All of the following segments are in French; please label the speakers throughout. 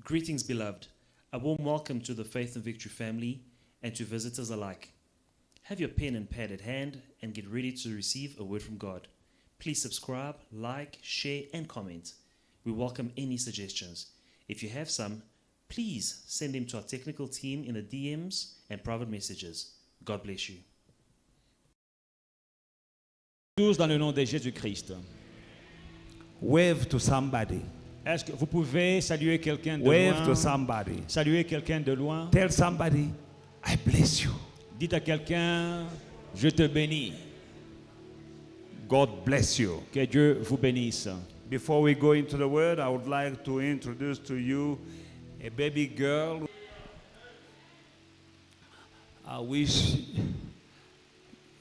Speaker 1: Greetings, beloved. A warm welcome to the Faith and Victory family and to visitors alike. Have your pen and pad at hand and get ready to receive a word from God. Please subscribe, like, share, and comment. We welcome any suggestions. If you have some, please send them to our technical team in the DMs and private messages. God bless you.
Speaker 2: Tous dans le nom de Jésus-Christ.
Speaker 3: Wave to somebody.
Speaker 2: Est-ce que vous pouvez saluer quelqu'un de
Speaker 3: Wave to
Speaker 2: loin?
Speaker 3: somebody.
Speaker 2: Saluer quelqu'un de loin.
Speaker 3: Tell somebody, I bless you.
Speaker 2: Dites à quelqu'un, je te bénis.
Speaker 3: God bless you.
Speaker 2: Que Dieu vous bénisse.
Speaker 3: Before we go into the word, I would like to introduce to you a baby girl. I wish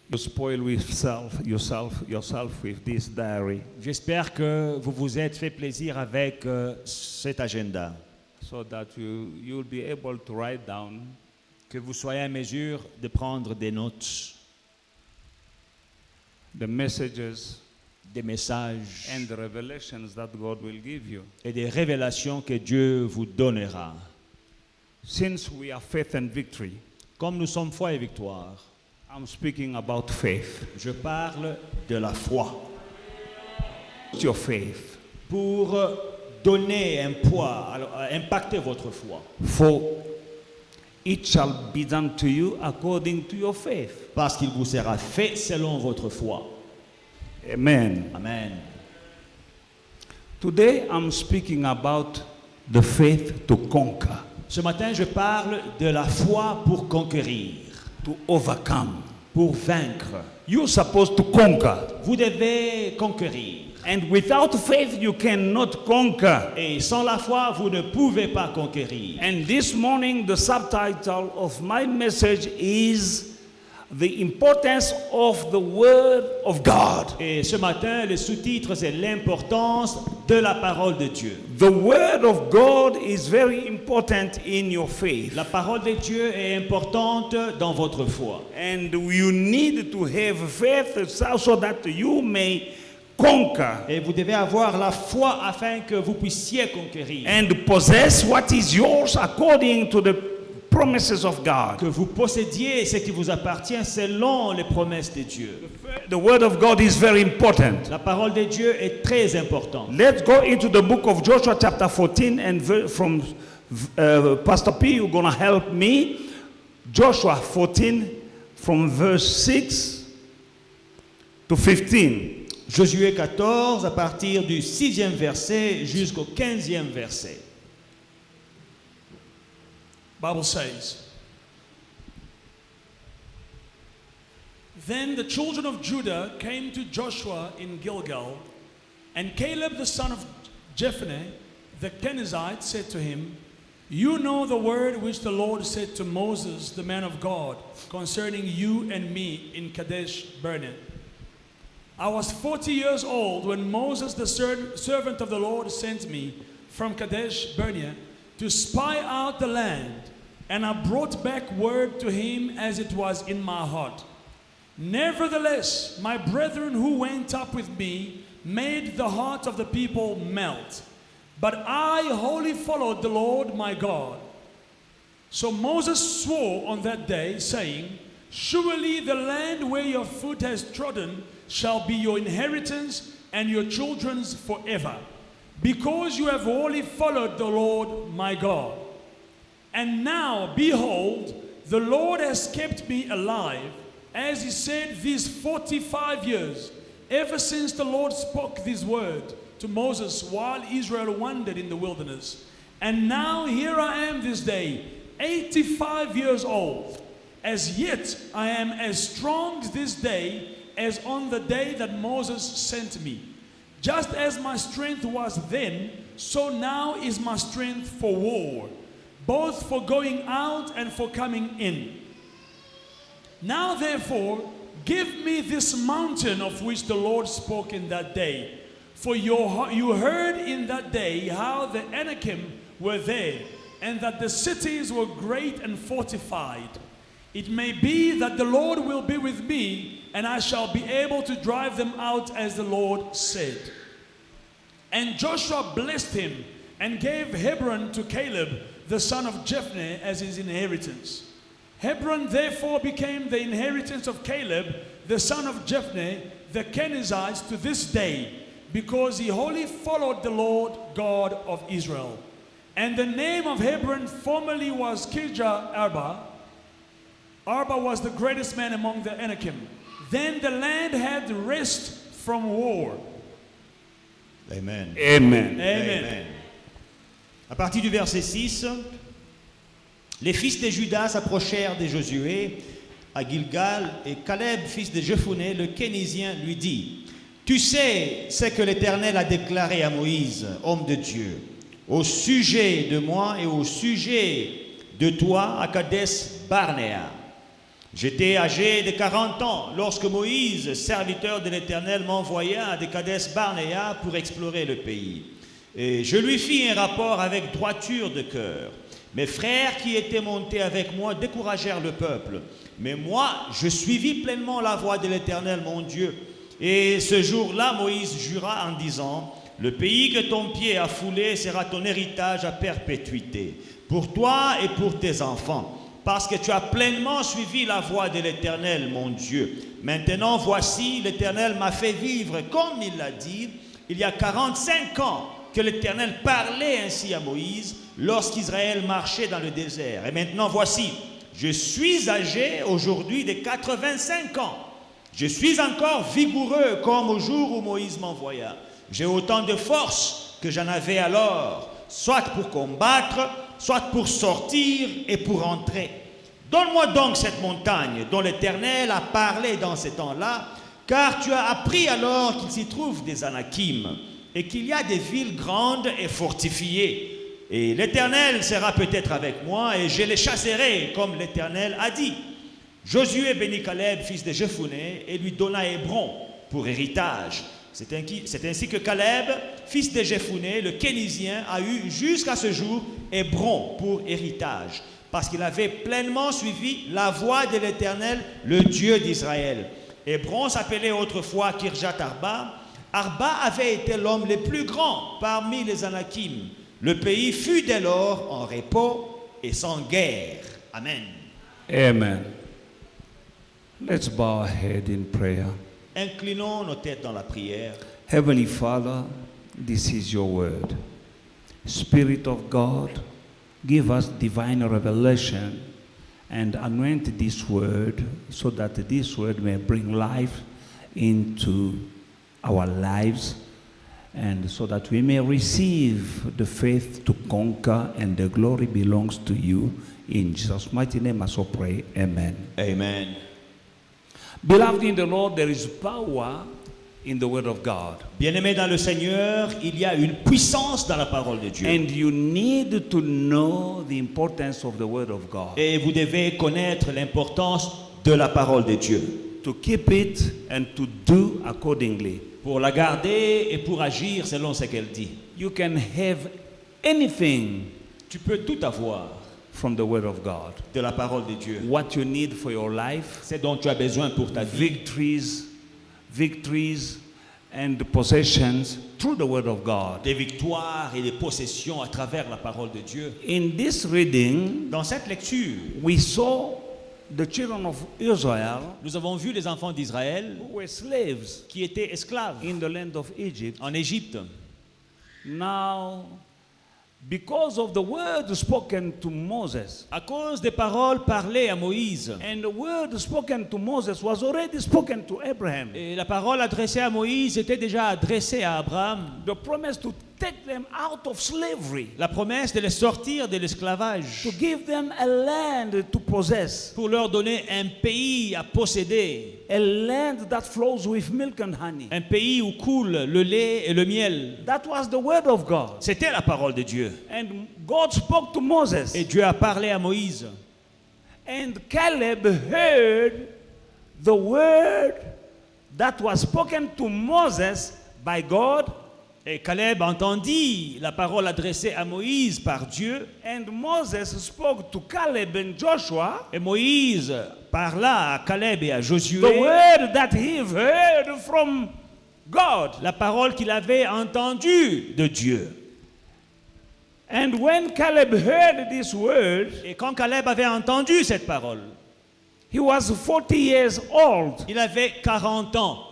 Speaker 3: you spoil yourself with this diary,
Speaker 2: J'espère que vous vous êtes fait plaisir avec cet agenda.
Speaker 3: so that you'll be able to write down
Speaker 2: Que vous soyez en mesure de prendre des notes,
Speaker 3: the messages
Speaker 2: des messages
Speaker 3: and the revelations that God will give you.
Speaker 2: et des révélations que Dieu vous donnera.
Speaker 3: Since we are faith and victory,
Speaker 2: Comme nous sommes foi et victoire,
Speaker 3: I'm speaking about faith.
Speaker 2: je parle de la foi.
Speaker 3: What's your faith?
Speaker 2: Pour donner un poids, alors, impacter votre foi.
Speaker 3: For it shall be done to you according to your faith.
Speaker 2: Parce qu'il vous sera fait selon votre foi.
Speaker 3: Amen.
Speaker 2: Amen.
Speaker 3: Today I'm speaking about the faith to conquer,
Speaker 2: Ce matin, je parle de la foi pour conquérir,
Speaker 3: to overcome.
Speaker 2: pour vaincre.
Speaker 3: You're supposed to conquer.
Speaker 2: Vous devez conquérir.
Speaker 3: And without faith you cannot conquer.
Speaker 2: Et sans la foi, vous ne pouvez pas conquérir.
Speaker 3: And this morning the subtitle of my message is the importance of the word of God.
Speaker 2: Et ce matin, le sous-titre, c'est l'importance de la parole de Dieu.
Speaker 3: The word of God is very important in your faith.
Speaker 2: La parole de Dieu est importante dans votre foi.
Speaker 3: And you need to have faith so that you may conquer
Speaker 2: Et vous devez avoir la foi afin que vous puissiez conquérir.
Speaker 3: and possess what is yours according to the promises of God.
Speaker 2: Que vous possédiez ce qui vous appartient selon les promesses de Dieu.
Speaker 3: The word of God is very important.
Speaker 2: La parole de Dieu est très importante.
Speaker 3: Let's go into the book of Joshua chapter 14 and from Pastor P, you're going to help me. Joshua 14 from verse 6 to 15.
Speaker 2: Josué 14, à partir du 6e verset jusqu'au 15e verset.
Speaker 4: Bible says, Then the children of Judah came to Joshua in Gilgal, and Caleb the son of Jephunneh the Kenizzite said to him, You know the word which the Lord said to Moses, the man of God, concerning you and me in Kadesh Barnea. I was 40 years old when Moses, the servant of the Lord, sent me from Kadesh Barnea to spy out the land, and I brought back word to him as it was in my heart. Nevertheless, my brethren who went up with me made the heart of the people melt. But I wholly followed the Lord my God. So Moses swore on that day, saying, Surely the land where your foot has trodden shall be your inheritance and your children's forever, because you have wholly followed the Lord my God. And now, behold, the Lord has kept me alive, as he said these 45 years, ever since the Lord spoke this word to Moses while Israel wandered in the wilderness. And now here I am this day, 85 years old. As yet I am as strong this day as on the day that Moses sent me. Just as my strength was then, so now is my strength for war, both for going out and for coming in. Now therefore, give me this mountain of which the Lord spoke in that day. For you heard in that day how the Anakim were there, and that the cities were great and fortified. It may be that the Lord will be with me, and I shall be able to drive them out as the Lord said. And Joshua blessed him and gave Hebron to Caleb, the son of Jephunneh, as his inheritance. Hebron therefore became the inheritance of Caleb, the son of Jephunneh, the Kenizzites, to this day, because he wholly followed the Lord God of Israel. And the name of Hebron formerly was Kirjath Arba. Arba was the greatest man among the Anakim. Then the land had rest from war.
Speaker 2: Amen.
Speaker 3: Amen.
Speaker 4: Amen.
Speaker 2: À partir du verset 6, les fils de Judas s'approchèrent de Josué à Gilgal, et Caleb, fils de Jephunneh, le Kénizien, lui dit: Tu sais ce que l'Éternel a déclaré à Moïse, homme de Dieu, au sujet de moi et au sujet de toi à Kadesh Barnéa. J'étais âgé de 40 ans lorsque Moïse, serviteur de l'Éternel, m'envoya de Kadesh Barnéa pour explorer le pays. Et je lui fis un rapport avec droiture de cœur. Mes frères qui étaient montés avec moi découragèrent le peuple. Mais moi, je suivis pleinement la voie de l'Éternel, mon Dieu. Et ce jour-là, Moïse jura en disant: Le pays que ton pied a foulé sera ton héritage à perpétuité, pour toi et pour tes enfants, parce que tu as pleinement suivi la voie de l'Éternel, mon Dieu. Maintenant, voici, l'Éternel m'a fait vivre comme il l'a dit. Il y a 45 ans que l'Éternel parlait ainsi à Moïse lorsqu'Israël marchait dans le désert. Et maintenant, voici, je suis âgé aujourd'hui de 85 ans. Je suis encore vigoureux comme au jour où Moïse m'envoya. J'ai autant de force que j'en avais alors, soit pour combattre, soit pour sortir et pour entrer. Donne-moi donc cette montagne dont l'Éternel a parlé dans ces temps-là, car tu as appris alors qu'il s'y trouve des Anakim et qu'il y a des villes grandes et fortifiées. Et l'Éternel sera peut-être avec moi et je les chasserai comme l'Éternel a dit. Josué bénit Caleb, fils de Jephunneh, et lui donna Hébron pour héritage. C'est ainsi que Caleb, fils de Jephunneh, le Kénizien, a eu jusqu'à ce jour Hébron pour héritage, parce qu'il avait pleinement suivi la voie de l'Éternel, le Dieu d'Israël. Hébron s'appelait autrefois Kirjath Arba. Arba avait été l'homme le plus grand parmi les Anakim. Le pays fut dès lors en repos et sans guerre. Amen.
Speaker 3: Amen. Let's bow our head in prayer.
Speaker 2: Inclinons nos têtes dans la prière.
Speaker 3: Heavenly Father, this is your word. Spirit of God, give us divine revelation and anoint this word so that this word may bring life into our lives and so that we may receive the faith to conquer, and the glory belongs to you. In Jesus' mighty name I so pray. Amen.
Speaker 2: Amen.
Speaker 3: Beloved in the Lord, there is power in the word of God.
Speaker 2: Bien-aimés dans le Seigneur, il y a une puissance dans la parole de Dieu.
Speaker 3: And you need to know the importance of the word of God.
Speaker 2: Et vous devez connaître l'importance de la parole de Dieu.
Speaker 3: To keep it and to do accordingly.
Speaker 2: Pour la garder et pour agir selon ce qu'elle dit.
Speaker 3: You can have anything
Speaker 2: Tu peux tout avoir
Speaker 3: from the word of God.
Speaker 2: de la parole de Dieu.
Speaker 3: What you need for your life,
Speaker 2: C'est dont tu as besoin pour ta vie.
Speaker 3: victories and possessions through the word of God.
Speaker 2: Des victoires et des possessions à travers la parole de Dieu.
Speaker 3: In this reading,
Speaker 2: Dans cette lecture,
Speaker 3: we saw the children of Israel
Speaker 2: nous avons vu les enfants d'Israël
Speaker 3: who were slaves
Speaker 2: qui étaient esclaves
Speaker 3: in the land of Egypt.
Speaker 2: en Égypte.
Speaker 3: Now, because of the word spoken to Moses,
Speaker 2: À cause des paroles parlées à Moïse.
Speaker 3: and the word spoken to Moses was already spoken to Abraham,
Speaker 2: Et la parole adressée à Moïse était déjà adressée à Abraham.
Speaker 3: the promise to take them out of slavery,
Speaker 2: La promesse de les sortir de l'esclavage.
Speaker 3: to give them a land to possess,
Speaker 2: Pour leur donner un pays à posséder.
Speaker 3: a land that flows with milk and honey.
Speaker 2: Un pays où coule le lait et le miel.
Speaker 3: That was the word of God.
Speaker 2: C'était la parole de Dieu.
Speaker 3: And God spoke to Moses.
Speaker 2: Et Dieu a parlé à Moïse.
Speaker 3: And Caleb heard the word that was spoken to Moses by God.
Speaker 2: Et Caleb entendit la parole adressée à Moïse par Dieu.
Speaker 3: And Moses spoke to Caleb and Joshua
Speaker 2: Et Moïse parla à Caleb et à
Speaker 3: the
Speaker 2: Josué
Speaker 3: word that he heard from God.
Speaker 2: la parole qu'il avait entendue de Dieu.
Speaker 3: And when Caleb heard this word,
Speaker 2: Et quand Caleb avait entendu cette parole,
Speaker 3: he was 40 years old.
Speaker 2: il avait 40 ans.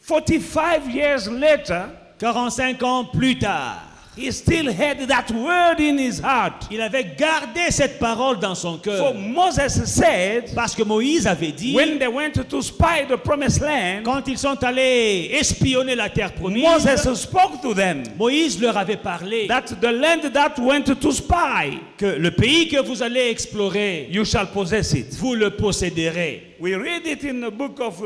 Speaker 3: 45 years later,
Speaker 2: 45 ans plus tard,
Speaker 3: he still had that word in his heart.
Speaker 2: il avait gardé cette parole dans son
Speaker 3: For
Speaker 2: cœur.
Speaker 3: Moses said,
Speaker 2: Parce que Moïse avait dit,
Speaker 3: when they went to spy the promised land,
Speaker 2: quand ils sont allés espionner la terre promise,
Speaker 3: Moses spoke to them
Speaker 2: Moïse leur avait parlé
Speaker 3: that the land that went to spy,
Speaker 2: que le pays que vous allez explorer,
Speaker 3: you shall possess it.
Speaker 2: vous le posséderez.
Speaker 3: We read it in the book of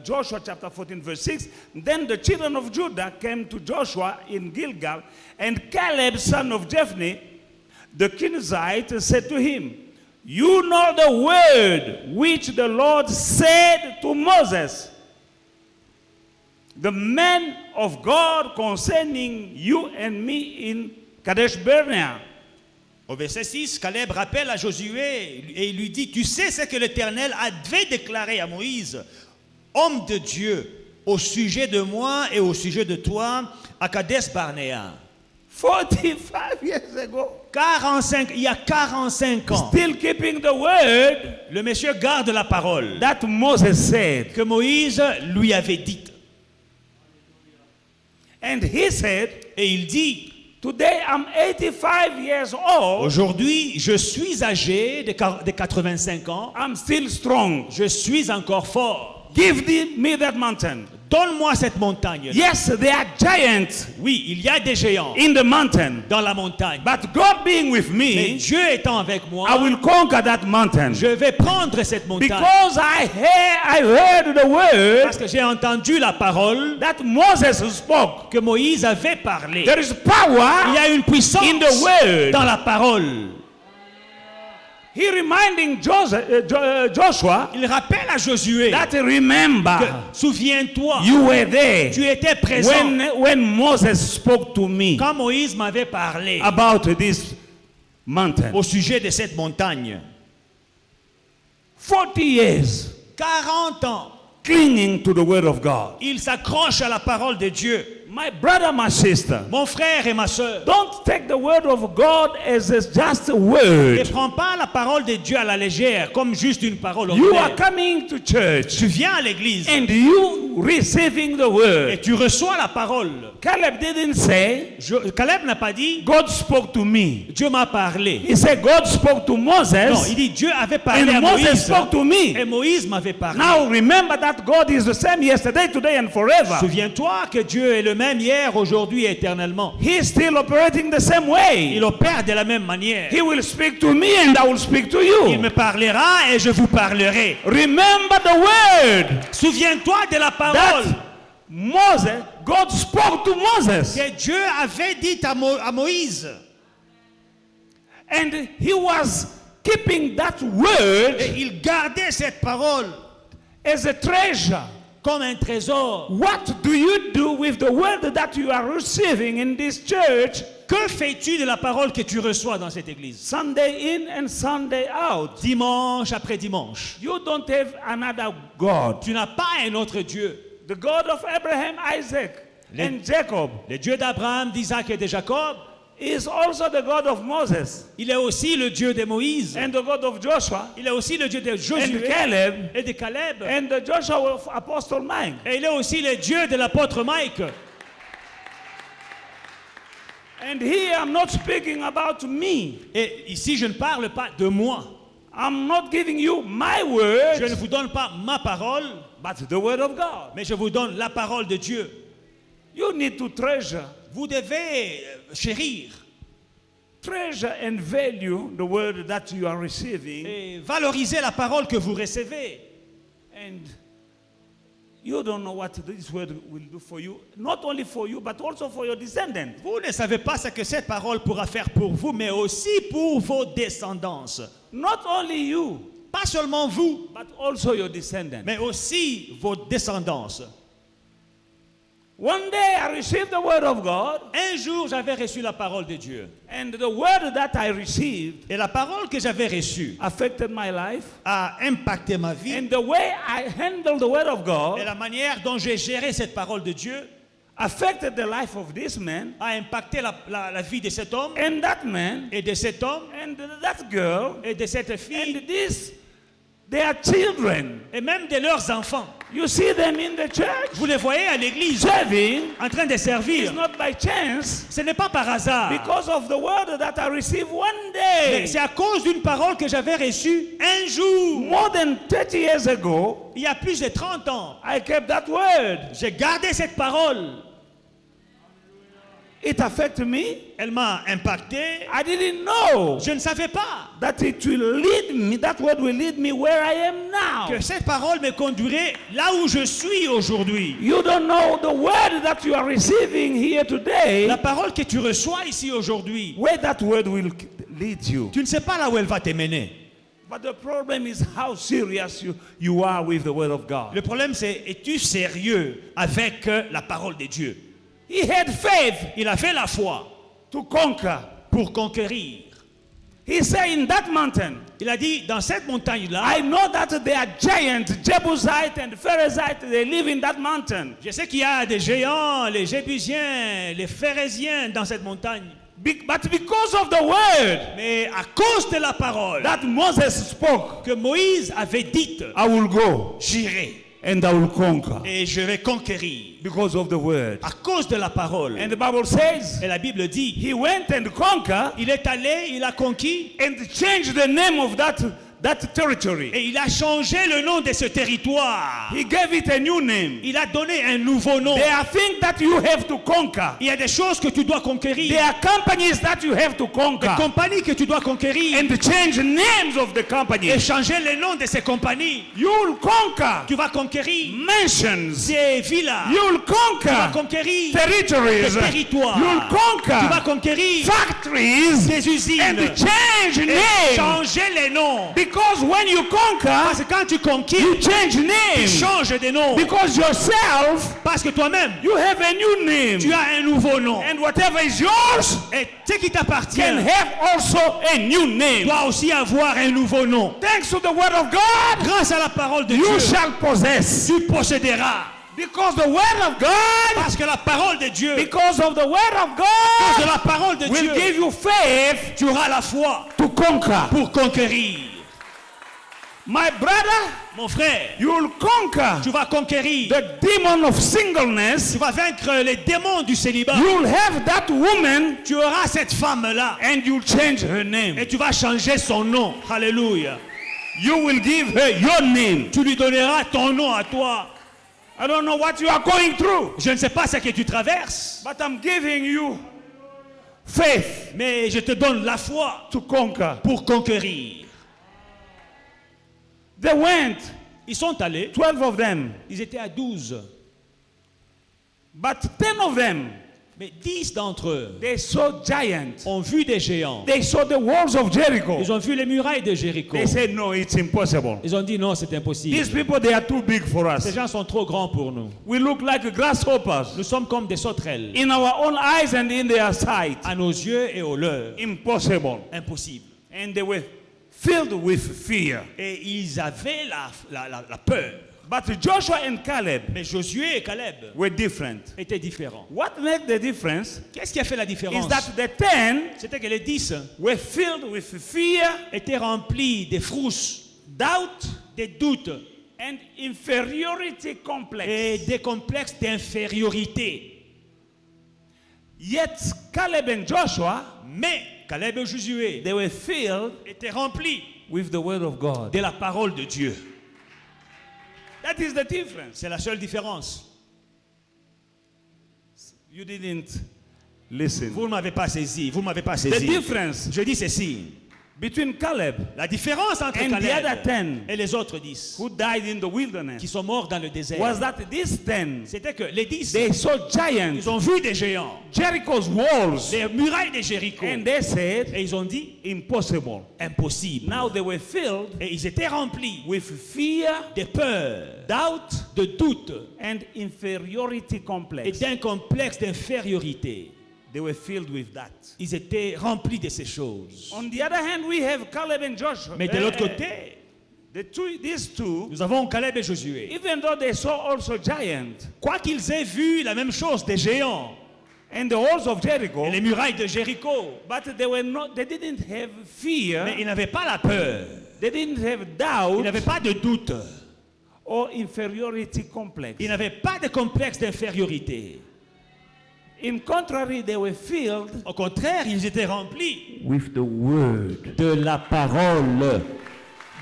Speaker 3: Joshua chapter 14 verse 6. Then the children of Judah came to Joshua in Gilgal, and Caleb son of Jephunneh, the Kenizzite, said to him, you know the word which the Lord said to Moses, the man of God, concerning you and me in Kadesh Barnea.
Speaker 2: Au verset 6, Caleb rappelle à Josué et il lui dit, tu sais ce que l'Éternel avait déclaré à Moïse, homme de Dieu, au sujet de moi et au sujet de toi, à Kadesh Barnea.
Speaker 3: 45 years ago.
Speaker 2: 45, il y a 45 ans,
Speaker 3: Still keeping the word
Speaker 2: le monsieur garde la parole
Speaker 3: that Moses said.
Speaker 2: que Moïse lui avait dite.
Speaker 3: And he said,
Speaker 2: Et il dit,
Speaker 3: today I'm 85 years old.
Speaker 2: aujourd'hui, je suis âgé de 85 ans,
Speaker 3: I'm still strong.
Speaker 2: je suis encore fort.
Speaker 3: Give me that mountain.
Speaker 2: Donne-moi cette montagne.
Speaker 3: Yes, there are giants
Speaker 2: Oui, il y a des géants
Speaker 3: in the mountain.
Speaker 2: dans la montagne.
Speaker 3: But God being with
Speaker 2: Mais
Speaker 3: me,
Speaker 2: Dieu étant avec moi,
Speaker 3: I will conquer that mountain.
Speaker 2: je vais prendre cette montagne.
Speaker 3: Because I heard the word
Speaker 2: Parce que j'ai entendu la parole
Speaker 3: that Moses spoke.
Speaker 2: que Moïse avait parlé.
Speaker 3: There is
Speaker 2: Il
Speaker 3: power
Speaker 2: y a une puissance
Speaker 3: in the word.
Speaker 2: dans la parole.
Speaker 3: He reminding Joshua
Speaker 2: Il rappelle à Josué
Speaker 3: that
Speaker 2: que,
Speaker 3: remember,
Speaker 2: souviens-toi,
Speaker 3: you were there
Speaker 2: tu étais présent
Speaker 3: when Moses spoke to me
Speaker 2: quand Moïse m'avait parlé
Speaker 3: about this mountain.
Speaker 2: au sujet de cette montagne.
Speaker 3: 40 years
Speaker 2: 40 ans,
Speaker 3: clinging to the word of God.
Speaker 2: il s'accroche à la parole de Dieu.
Speaker 3: My brother, my sister,
Speaker 2: Mon frère et ma soeur,
Speaker 3: don't take the word of God as just a
Speaker 2: ne
Speaker 3: word.
Speaker 2: prends pas la parole de Dieu à la légère, comme juste une parole
Speaker 3: You are
Speaker 2: ordinaire.
Speaker 3: coming to church
Speaker 2: Tu viens à l'église
Speaker 3: and you receiving the
Speaker 2: et
Speaker 3: word.
Speaker 2: tu reçois la parole.
Speaker 3: Caleb didn't say,
Speaker 2: Caleb n'a pas dit,
Speaker 3: God spoke to me.
Speaker 2: Dieu m'a parlé.
Speaker 3: He said, God spoke to
Speaker 2: Non,
Speaker 3: Moses
Speaker 2: il dit, Dieu avait parlé à
Speaker 3: and Moses
Speaker 2: Moïse.
Speaker 3: spoke to
Speaker 2: Et
Speaker 3: me.
Speaker 2: Moïse m'avait parlé.
Speaker 3: Now remember that God is the same yesterday, today and forever.
Speaker 2: Souviens-toi que Dieu est le même hier, aujourd'hui et éternellement.
Speaker 3: He's still operating the same way.
Speaker 2: Il opère de la même manière.
Speaker 3: He will speak to me and I will speak to
Speaker 2: Il
Speaker 3: you.
Speaker 2: me parlera et je vous parlerai.
Speaker 3: Remember the word
Speaker 2: Souviens-toi de la parole
Speaker 3: that Moses, God spoke to Moses.
Speaker 2: que Dieu avait dite à Moïse.
Speaker 3: And he was keeping that word
Speaker 2: Et il gardait cette parole
Speaker 3: as a treasure.
Speaker 2: comme un trésor.
Speaker 3: What do you do with the word that you are receiving in this church?
Speaker 2: Que fais-tu de la parole que tu reçois dans cette église?
Speaker 3: Sunday in and Sunday out.
Speaker 2: Dimanche après dimanche.
Speaker 3: You don't have another God.
Speaker 2: Tu n'as pas un autre Dieu.
Speaker 3: The God of Abraham, Isaac, and Jacob
Speaker 2: Le Dieu d'Abraham, d'Isaac et de Jacob,
Speaker 3: is also the God of Moses
Speaker 2: il est aussi le Dieu de Moïse.
Speaker 3: and the God of Joshua
Speaker 2: Il est aussi le Dieu de
Speaker 3: and
Speaker 2: Josué
Speaker 3: Caleb
Speaker 2: et de Caleb.
Speaker 3: and the Joshua of Apostle Mike.
Speaker 2: Et il est aussi le Dieu de l'apôtre Mike.
Speaker 3: And here I'm not speaking about me.
Speaker 2: Et ici, je ne parle pas de moi.
Speaker 3: I'm not giving you my
Speaker 2: Je ne
Speaker 3: word,
Speaker 2: vous donne pas ma parole,
Speaker 3: but the word of God.
Speaker 2: mais je vous donne la parole de Dieu.
Speaker 3: You need to treasure
Speaker 2: Vous devez chérir
Speaker 3: and value the word that you are receiving.
Speaker 2: et valoriser la parole que vous recevez.
Speaker 3: And you don't know what this word will do for you, not only for you, but also for your descendants.
Speaker 2: Vous ne savez pas ce que cette parole pourra faire pour vous, mais aussi pour vos descendances.
Speaker 3: Not only you,
Speaker 2: Pas seulement vous,
Speaker 3: but also your descendants.
Speaker 2: mais aussi vos descendances.
Speaker 3: One day I received the word of God,
Speaker 2: Un jour, j'avais reçu la parole de Dieu.
Speaker 3: and the word that I received
Speaker 2: Et la parole que j'avais reçue
Speaker 3: affected my life.
Speaker 2: a impacté ma vie.
Speaker 3: And the way I handle the word of
Speaker 2: Et
Speaker 3: God,
Speaker 2: la manière dont j'ai géré cette parole de Dieu,
Speaker 3: affected the life of this man
Speaker 2: a impacté la vie de cet homme
Speaker 3: and that man
Speaker 2: et de cet homme
Speaker 3: and that girl
Speaker 2: et de cette fille
Speaker 3: and this, their children.
Speaker 2: et même de leurs enfants.
Speaker 3: You see them in the church
Speaker 2: Vous les voyez à l'église
Speaker 3: serving.
Speaker 2: en train de
Speaker 3: It's
Speaker 2: servir.
Speaker 3: not by chance,
Speaker 2: Ce n'est pas par hasard.
Speaker 3: because of the word that I received one
Speaker 2: Mais
Speaker 3: day.
Speaker 2: c'est à cause d'une parole que j'avais reçue un jour.
Speaker 3: More than 30 years ago,
Speaker 2: Il y a plus de 30 ans.
Speaker 3: I kept that word.
Speaker 2: J'ai gardé cette parole.
Speaker 3: It affected me.
Speaker 2: Elle m'a impacté.
Speaker 3: I didn't know
Speaker 2: Je ne savais pas
Speaker 3: that it will lead me, that word will lead me where I am now.
Speaker 2: que cette parole me conduirait là où je suis aujourd'hui.
Speaker 3: You don't know the word that you are receiving here today,
Speaker 2: La parole que tu reçois ici aujourd'hui,
Speaker 3: where that word will lead you.
Speaker 2: tu ne sais pas là où elle va te mener.
Speaker 3: But the problem is how serious you are with the word of God.
Speaker 2: Le problème c'est, es-tu sérieux avec la parole de Dieu?
Speaker 3: He had faith
Speaker 2: Il a fait la foi
Speaker 3: to conquer.
Speaker 2: pour conquérir.
Speaker 3: He said in that mountain,
Speaker 2: Il a dit, dans cette montagne-là,
Speaker 3: I know that there are giants, Jebusite and Pharisite, they live in that mountain.
Speaker 2: je sais qu'il y a des géants, les Jébusiens, les Phérésiens dans cette montagne.
Speaker 3: But because of the word
Speaker 2: Mais à cause de la parole
Speaker 3: that Moses spoke,
Speaker 2: que Moïse avait dite,
Speaker 3: I will go
Speaker 2: j'irai
Speaker 3: and I will conquer.
Speaker 2: et je vais conquérir.
Speaker 3: Because of the word.
Speaker 2: À cause de la parole.
Speaker 3: And the Bible says,
Speaker 2: Et la Bible dit,
Speaker 3: he went and conquered
Speaker 2: il est allé, il a conquis
Speaker 3: and changed the name of that territory.
Speaker 2: et il a changé le nom de ce territoire.
Speaker 3: He gave it a new name.
Speaker 2: Il a donné un nouveau nom.
Speaker 3: There are things that you have to conquer.
Speaker 2: Il y a des choses que tu dois conquérir.
Speaker 3: There are companies that you have to
Speaker 2: Des
Speaker 3: conquer.
Speaker 2: compagnies que tu dois conquérir.
Speaker 3: And change names of the
Speaker 2: Et
Speaker 3: companies.
Speaker 2: changer les noms de ces compagnies.
Speaker 3: You'll conquer
Speaker 2: Tu vas conquérir
Speaker 3: mansions.
Speaker 2: des villas.
Speaker 3: You'll
Speaker 2: Tu vas
Speaker 3: conquer
Speaker 2: conquérir
Speaker 3: territories.
Speaker 2: des territoires.
Speaker 3: You'll
Speaker 2: Tu vas
Speaker 3: conquer
Speaker 2: conquérir
Speaker 3: factories
Speaker 2: des usines.
Speaker 3: and change
Speaker 2: Et
Speaker 3: names.
Speaker 2: changer les noms.
Speaker 3: Because when you conquer,
Speaker 2: Parce que quand tu conquiers,
Speaker 3: you change
Speaker 2: tu
Speaker 3: names.
Speaker 2: changes de nom.
Speaker 3: Because yourself,
Speaker 2: Parce que toi-même,
Speaker 3: you have a new name.
Speaker 2: tu as un nouveau nom.
Speaker 3: And whatever is yours
Speaker 2: Et ce qui t'appartient
Speaker 3: can have also a new name.
Speaker 2: doit aussi avoir un nouveau nom.
Speaker 3: Thanks to the word of God,
Speaker 2: Grâce à la parole de
Speaker 3: you
Speaker 2: Dieu,
Speaker 3: shall possess.
Speaker 2: tu posséderas.
Speaker 3: Because the word of God,
Speaker 2: Parce que la parole de Dieu,
Speaker 3: because of the word of
Speaker 2: parce que
Speaker 3: God,
Speaker 2: la parole de
Speaker 3: will
Speaker 2: Dieu,
Speaker 3: give you faith
Speaker 2: tu auras la foi
Speaker 3: to conquer.
Speaker 2: pour conquérir.
Speaker 3: My brother,
Speaker 2: Mon frère,
Speaker 3: you'll conquer
Speaker 2: tu vas conquérir.
Speaker 3: the demon of singleness.
Speaker 2: Tu vas vaincre les démons du célibat.
Speaker 3: You'll have that woman
Speaker 2: Tu auras cette femme-là
Speaker 3: and you'll change her
Speaker 2: et
Speaker 3: name.
Speaker 2: tu vas changer son nom. Alléluia.
Speaker 3: You will give her your name.
Speaker 2: Tu lui donneras ton nom à toi.
Speaker 3: I don't know what you are going through,
Speaker 2: Je ne sais pas ce que tu traverses,
Speaker 3: but I'm giving you faith
Speaker 2: mais je te donne la foi
Speaker 3: to conquer.
Speaker 2: pour conquérir.
Speaker 3: They went,
Speaker 2: Ils sont allés,
Speaker 3: 12 of them,
Speaker 2: ils étaient à 12.
Speaker 3: but 10 of them,
Speaker 2: Mais 10 d'entre eux
Speaker 3: they saw giants.
Speaker 2: ont vu des géants.
Speaker 3: They saw the walls of Jericho.
Speaker 2: Ils ont vu les murailles de Jéricho.
Speaker 3: They said, no, it's impossible.
Speaker 2: Ils ont dit non, c'est impossible.
Speaker 3: These people, they are too big for
Speaker 2: Ces
Speaker 3: us.
Speaker 2: gens sont trop grands pour nous.
Speaker 3: We look like grasshoppers
Speaker 2: Nous sommes comme des sauterelles.
Speaker 3: in our own eyes and in their sight.
Speaker 2: À nos yeux et aux leurs.
Speaker 3: Impossible.
Speaker 2: Impossible.
Speaker 3: And they were filled with fear.
Speaker 2: Et ils avaient la peur.
Speaker 3: But Joshua and Caleb
Speaker 2: Mais Josué et Caleb
Speaker 3: were different.
Speaker 2: étaient différents.
Speaker 3: What made the difference
Speaker 2: Qu'est-ce qui a fait la
Speaker 3: is
Speaker 2: différence?
Speaker 3: that the 10
Speaker 2: C'était que les 10
Speaker 3: were filled with fear,
Speaker 2: étaient remplis des frousses,
Speaker 3: doubt,
Speaker 2: des doutes
Speaker 3: and inferiority complex.
Speaker 2: et des complexes d'infériorité.
Speaker 3: Yet Caleb and Joshua,
Speaker 2: Mais Caleb et Josué
Speaker 3: they were filled
Speaker 2: étaient remplis
Speaker 3: with the word of God.
Speaker 2: de la parole de Dieu.
Speaker 3: That is the difference.
Speaker 2: C'est la seule différence.
Speaker 3: You didn't listen.
Speaker 2: Vous ne m'avez pas saisi. Vous ne m'avez pas
Speaker 3: The
Speaker 2: saisi.
Speaker 3: difference
Speaker 2: Je dis ceci.
Speaker 3: between Caleb,
Speaker 2: La différence entre
Speaker 3: And the other 10
Speaker 2: Caleb et les autres 10
Speaker 3: who died in the
Speaker 2: qui
Speaker 3: wilderness,
Speaker 2: sont morts dans le désert,
Speaker 3: was that these 10,
Speaker 2: c'était que les 10,
Speaker 3: they saw giants,
Speaker 2: ils ont vu des géants,
Speaker 3: Jericho's walls,
Speaker 2: les murailles de Jéricho.
Speaker 3: and they said,
Speaker 2: Et ils ont dit,
Speaker 3: impossible.
Speaker 2: impossible.
Speaker 3: Now they were filled
Speaker 2: Et ils étaient remplis
Speaker 3: with fear,
Speaker 2: de peur,
Speaker 3: doubt,
Speaker 2: de doute
Speaker 3: and inferiority
Speaker 2: et
Speaker 3: complex.
Speaker 2: d'un complexe d'infériorité.
Speaker 3: They were filled with that.
Speaker 2: Ils étaient remplis de ces choses.
Speaker 3: On the other hand, we have Caleb and Joshua.
Speaker 2: Mais de l'autre côté,
Speaker 3: These two,
Speaker 2: Nous avons Caleb et Josué.
Speaker 3: even though they saw also giants
Speaker 2: Quoi qu'ils aient vu la même chose, des géants
Speaker 3: and the walls of Jericho,
Speaker 2: et les murailles de Jéricho,
Speaker 3: but they didn't have fear,
Speaker 2: mais ils n'avaient pas la peur.
Speaker 3: they didn't have
Speaker 2: Ils
Speaker 3: doubt
Speaker 2: n'avaient pas de doute.
Speaker 3: or inferiority complex.
Speaker 2: Ils n'avaient pas de complexe d'infériorité.
Speaker 3: In contrary, they were filled
Speaker 2: Au contraire, ils étaient remplis
Speaker 3: with the word
Speaker 2: de la parole.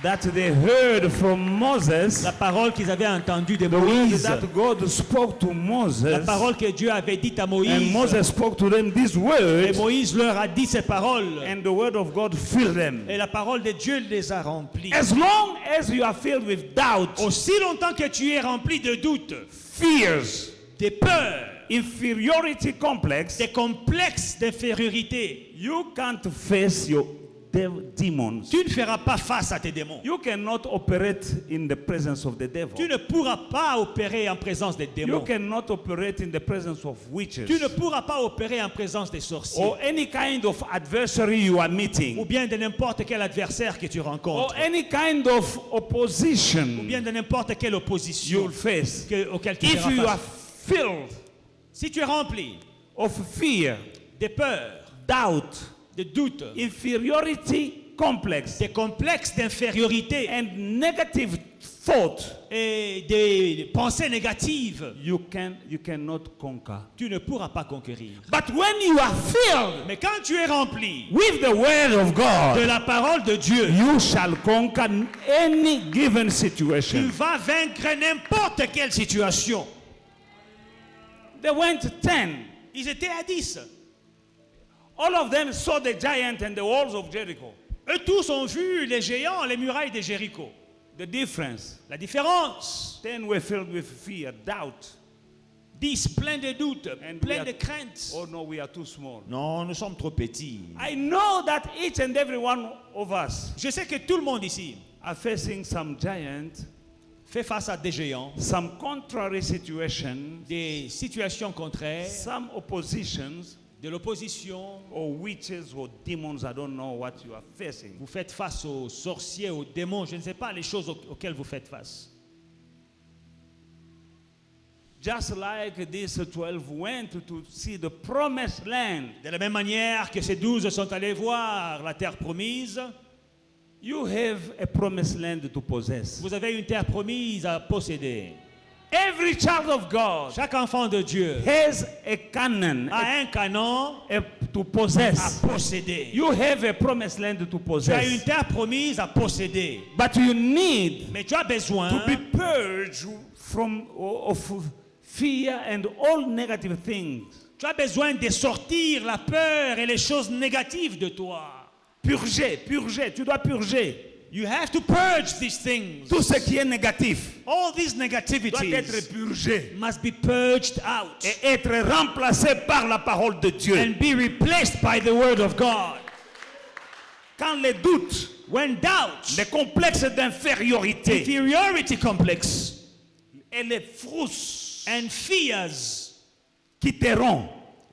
Speaker 3: that they heard from Moses,
Speaker 2: La parole qu'ils avaient entendue de
Speaker 3: the word
Speaker 2: Moïse.
Speaker 3: that God spoke to
Speaker 2: La
Speaker 3: Moses,
Speaker 2: parole que Dieu avait dite à
Speaker 3: and
Speaker 2: Moïse.
Speaker 3: Moses spoke to them these
Speaker 2: Et
Speaker 3: words,
Speaker 2: Moïse leur a dit ces paroles.
Speaker 3: and the word of God filled them.
Speaker 2: Et la parole de Dieu les a remplis.
Speaker 3: As long as you are filled with doubt,
Speaker 2: Aussi longtemps que tu es rempli de doutes,
Speaker 3: fears,
Speaker 2: des peurs,
Speaker 3: inferiority complex,
Speaker 2: des complexes d'infériorité,
Speaker 3: you can't face your demons.
Speaker 2: tu ne feras pas face à tes démons.
Speaker 3: You cannot operate in the presence of the devil.
Speaker 2: Tu ne pourras pas opérer en présence des
Speaker 3: You
Speaker 2: démons.
Speaker 3: cannot operate in the presence of witches
Speaker 2: Tu ne pourras pas opérer en présence des sorciers.
Speaker 3: or any kind of adversary you are
Speaker 2: Ou
Speaker 3: meeting
Speaker 2: bien de n'importe quel adversaire que tu
Speaker 3: or
Speaker 2: rencontres.
Speaker 3: any kind of
Speaker 2: Ou
Speaker 3: opposition
Speaker 2: bien de n'importe quelle opposition
Speaker 3: you'll face.
Speaker 2: auquel tu
Speaker 3: If
Speaker 2: feras
Speaker 3: you are
Speaker 2: face.
Speaker 3: filled
Speaker 2: Si tu es rempli
Speaker 3: of fear,
Speaker 2: de peurs,
Speaker 3: doubt,
Speaker 2: de doutes,
Speaker 3: inferiority complex,
Speaker 2: des complexes d'infériorité
Speaker 3: and negative thought,
Speaker 2: et des pensées négatives,
Speaker 3: you cannot conquer.
Speaker 2: tu ne pourras pas conquérir.
Speaker 3: But when you are filled
Speaker 2: Mais quand tu es rempli
Speaker 3: with the word of
Speaker 2: de
Speaker 3: God,
Speaker 2: la parole de Dieu,
Speaker 3: you shall conquer any given
Speaker 2: tu
Speaker 3: situation.
Speaker 2: vas vaincre n'importe quelle situation.
Speaker 3: They went 10.
Speaker 2: Ils étaient à 10.
Speaker 3: All of them saw the giant and the walls of Jericho.
Speaker 2: Eux tous ont vu les géants, les murailles de Jéricho.
Speaker 3: The difference.
Speaker 2: La différence,
Speaker 3: 10 were filled with fear, doubt.
Speaker 2: 10 pleins de doutes,
Speaker 3: And we
Speaker 2: pleins
Speaker 3: are-
Speaker 2: de craintes.
Speaker 3: Oh no, we are too small.
Speaker 2: Non, nous sommes trop petits.
Speaker 3: I know that each and every one of us
Speaker 2: Je sais que tout le monde ici
Speaker 3: are facing some giant,
Speaker 2: fait face à des géants,
Speaker 3: some contrary situations,
Speaker 2: des situations contraires,
Speaker 3: some oppositions,
Speaker 2: de l'opposition.
Speaker 3: or witches or demons. I don't know what you are facing.
Speaker 2: Vous faites face aux sorciers, aux démons, je ne sais pas les choses auxquelles vous faites face.
Speaker 3: Just like these 12 went to see the promised land,
Speaker 2: De la même manière que ces 12 sont allés voir la terre promise,
Speaker 3: you have a promised land to possess.
Speaker 2: vous avez une terre promise à posséder.
Speaker 3: Every child of God
Speaker 2: Chaque enfant de Dieu
Speaker 3: has a Canaan
Speaker 2: a un canon
Speaker 3: to
Speaker 2: à
Speaker 3: possess.
Speaker 2: posséder.
Speaker 3: You have a promised land to
Speaker 2: Tu as une
Speaker 3: possess.
Speaker 2: terre promise à posséder.
Speaker 3: But you need
Speaker 2: Mais tu as besoin
Speaker 3: to be purged from of fear and all negative things.
Speaker 2: tu as besoin de sortir la peur et les choses négatives de toi.
Speaker 3: Purger, tu dois purger.
Speaker 2: You have to purge these things.
Speaker 3: Tout ce qui est négatif
Speaker 2: All these
Speaker 3: doit être
Speaker 2: negativities
Speaker 3: purgé
Speaker 2: must be purged out
Speaker 3: et être remplacé par la parole de Dieu.
Speaker 2: and be replaced by the word of God.
Speaker 3: Quand les doutes,
Speaker 2: When doubt,
Speaker 3: les complexes d'infériorité
Speaker 2: inferiority complex,
Speaker 3: et les frousses
Speaker 2: and fears,
Speaker 3: quitteront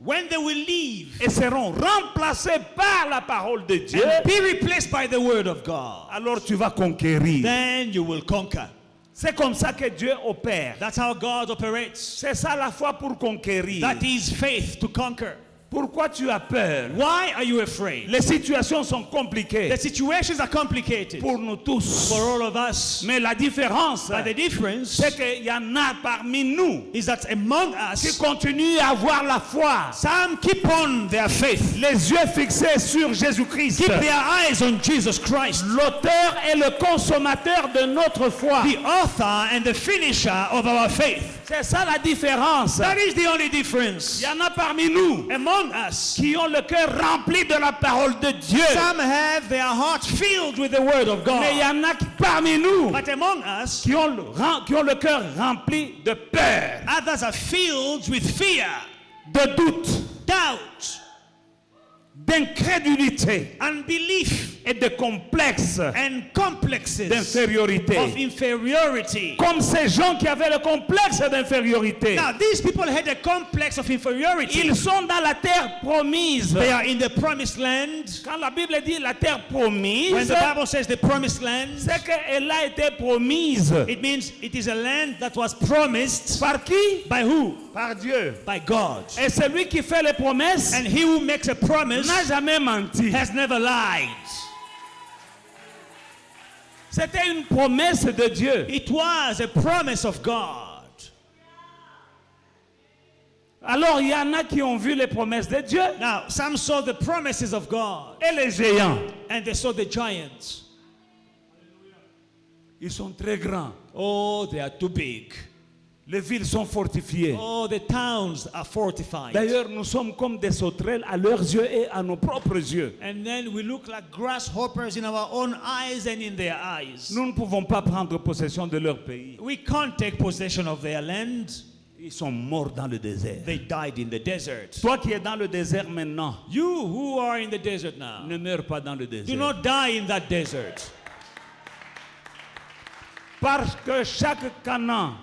Speaker 2: when they will leave
Speaker 3: et seront remplacés par la parole de Dieu,
Speaker 2: and be replaced by the word of God,
Speaker 3: alors tu vas conquérir.
Speaker 2: then you will conquer.
Speaker 3: C'est comme ça que Dieu opère.
Speaker 2: That's how God operates.
Speaker 3: C'est ça la foi pour conquérir.
Speaker 2: That is faith to conquer.
Speaker 3: Pourquoi tu as peur?
Speaker 2: Why are you afraid?
Speaker 3: Les situations sont compliquées
Speaker 2: The situations are complicated
Speaker 3: pour nous tous.
Speaker 2: for all of us.
Speaker 3: Mais la différence,
Speaker 2: But the difference
Speaker 3: c'est qu'il y en a parmi nous
Speaker 2: is that among
Speaker 3: qui
Speaker 2: us,
Speaker 3: continuent à avoir la foi,
Speaker 2: some keep on their faith,
Speaker 3: les yeux fixés sur Jésus-Christ,
Speaker 2: keep their eyes on Jesus Christ,
Speaker 3: l'auteur et le consommateur de notre foi.
Speaker 2: the author and the finisher of our faith.
Speaker 3: C'est ça la différence.
Speaker 2: That is the only difference.
Speaker 3: Il y en a parmi nous
Speaker 2: Among us,
Speaker 3: qui ont le cœur rempli de la parole de Dieu.
Speaker 2: some have their hearts filled with the word of
Speaker 3: Mais il y
Speaker 2: God.
Speaker 3: en a qui parmi nous
Speaker 2: But among us,
Speaker 3: qui ont le cœur rempli de peur,
Speaker 2: others are filled with fear,
Speaker 3: de doute,
Speaker 2: doubt,
Speaker 3: d'incrédulité
Speaker 2: unbelief,
Speaker 3: et de complexes
Speaker 2: and complexes
Speaker 3: d'infériorité.
Speaker 2: of inferiority.
Speaker 3: Comme ces gens qui avaient le complexe d'infériorité.
Speaker 2: Now, these people had a complex of inferiority.
Speaker 3: Ils sont dans la terre promise.
Speaker 2: They are in the promised land.
Speaker 3: Quand la Bible dit la terre promise,
Speaker 2: When the Bible says the promised land,
Speaker 3: c'est qu'elle a été promise.
Speaker 2: it means it is a land that was promised
Speaker 3: Par qui?
Speaker 2: by who?
Speaker 3: Par Dieu.
Speaker 2: By God.
Speaker 3: Et celui qui fait les promesses
Speaker 2: And he who makes a promise
Speaker 3: n'a jamais menti.
Speaker 2: has never lied.
Speaker 3: C'était une promesse de Dieu.
Speaker 2: It was a promise of God.
Speaker 3: Alors il y en a qui ont vu les promesses de Dieu
Speaker 2: Now, some saw the promises of God
Speaker 3: et les géants.
Speaker 2: and they saw the giants.
Speaker 3: Ils sont très grands.
Speaker 2: Oh, they are too big.
Speaker 3: Les villes sont fortifiées.
Speaker 2: Oh, the towns are fortified.
Speaker 3: D'ailleurs, nous sommes comme des sauterelles à leurs yeux et à nos propres yeux.
Speaker 2: And then we look like grasshoppers in our own eyes and in their eyes.
Speaker 3: Nous ne pouvons pas prendre possession de leur pays.
Speaker 2: We can't take possession of their land.
Speaker 3: Ils sont morts dans le désert.
Speaker 2: They died in the desert.
Speaker 3: Toi qui es dans le désert maintenant,
Speaker 2: You who are in the desert now,
Speaker 3: ne meurs pas dans le
Speaker 2: do
Speaker 3: désert.
Speaker 2: not die in that desert.
Speaker 3: Parce que chaque Canaan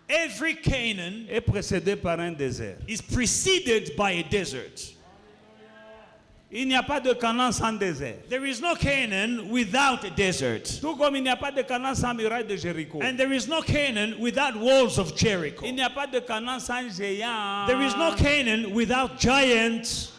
Speaker 2: Every Canaan
Speaker 3: est précédé par un désert.
Speaker 2: is preceded by a desert.
Speaker 3: Il n'y a pas de Canaan sans désert.
Speaker 2: There is no Canaan without a desert.
Speaker 3: Tout comme il n'y a pas de Canaan sans muraille de Jéricho.
Speaker 2: And there is no Canaan without walls of Jericho.
Speaker 3: Il n'y a pas de Canaan sans géant.
Speaker 2: There is no Canaan without giants.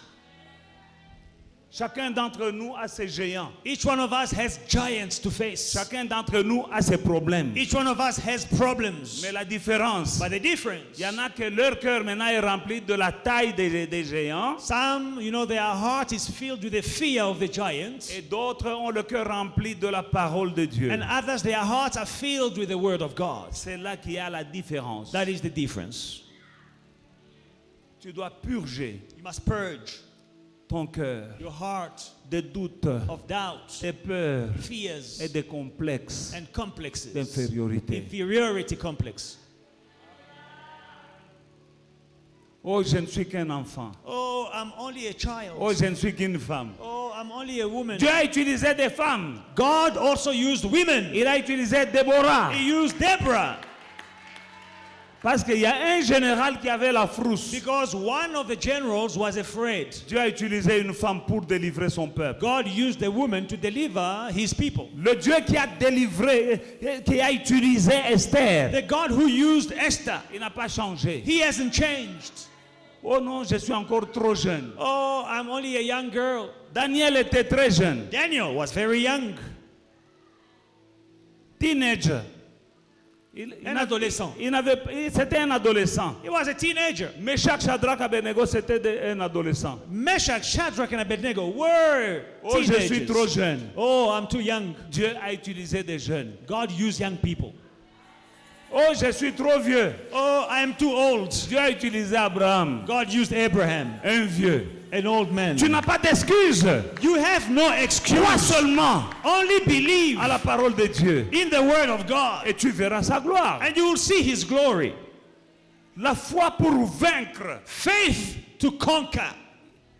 Speaker 3: Chacun d'entre nous a ses géants.
Speaker 2: Each one of us has giants to face.
Speaker 3: Chacun d'entre nous a ses problèmes.
Speaker 2: Each one of us has problems.
Speaker 3: Mais la différence,
Speaker 2: But the difference,
Speaker 3: il y en a que leur cœur maintenant est rempli de la taille des géants.
Speaker 2: some, their heart is filled with the fear of the giants.
Speaker 3: Et d'autres ont le cœur rempli de la parole de Dieu.
Speaker 2: And others, their hearts are filled with the word of God.
Speaker 3: C'est là qu'il y a la différence.
Speaker 2: That is the difference.
Speaker 3: Tu dois purger
Speaker 2: You must purge
Speaker 3: ton cœur
Speaker 2: your heart
Speaker 3: des doutes,
Speaker 2: of doubts,
Speaker 3: des peurs
Speaker 2: fears,
Speaker 3: et des complexes
Speaker 2: and complexes.
Speaker 3: d'infériorité.
Speaker 2: Inferiority complex.
Speaker 3: Oh, je ne suis qu'un enfant.
Speaker 2: Oh, I'm only a child.
Speaker 3: Oh, je ne suis qu'une femme.
Speaker 2: Oh, I'm only a woman.
Speaker 3: Dieu a utilisé des femmes.
Speaker 2: God also used women.
Speaker 3: Il a utilisé Déborah.
Speaker 2: He used Deborah
Speaker 3: Parce qu'il y a un général qui avait la frousse.
Speaker 2: because one of the generals was afraid.
Speaker 3: Dieu a utilisé une femme pour délivrer son peuple.
Speaker 2: God used a woman to deliver his people.
Speaker 3: Le Dieu qui a délivré, qui a utilisé Esther,
Speaker 2: The God who used Esther,
Speaker 3: il n'a pas changé.
Speaker 2: he hasn't changed.
Speaker 3: Oh non, je suis encore trop jeune.
Speaker 2: Oh, I'm only a young girl.
Speaker 3: Daniel était très jeune.
Speaker 2: Daniel was very young.
Speaker 3: Teenager.
Speaker 2: Un adolescent.
Speaker 3: C'était un adolescent.
Speaker 2: He was a teenager.
Speaker 3: Meshach, Shadrach, Abednego, c'était un adolescent.
Speaker 2: Meshach, Shadrach, and Abednego were
Speaker 3: Oh, je suis trop
Speaker 2: teenagers.
Speaker 3: jeune.
Speaker 2: Oh, I'm too young.
Speaker 3: Dieu a utilisé des jeunes.
Speaker 2: God used young people.
Speaker 3: Oh, je suis trop vieux.
Speaker 2: Oh, I am too old.
Speaker 3: Dieu a utilisé Abraham,
Speaker 2: God used Abraham,
Speaker 3: un vieux.
Speaker 2: an old man.
Speaker 3: Tu n'as pas d'excuse.
Speaker 2: You have no
Speaker 3: Crois
Speaker 2: excuse.
Speaker 3: seulement
Speaker 2: Only believe
Speaker 3: à la parole de Dieu
Speaker 2: in the word of God,
Speaker 3: et tu verras sa gloire.
Speaker 2: and you will see his glory.
Speaker 3: La foi pour vaincre.
Speaker 2: Faith to conquer.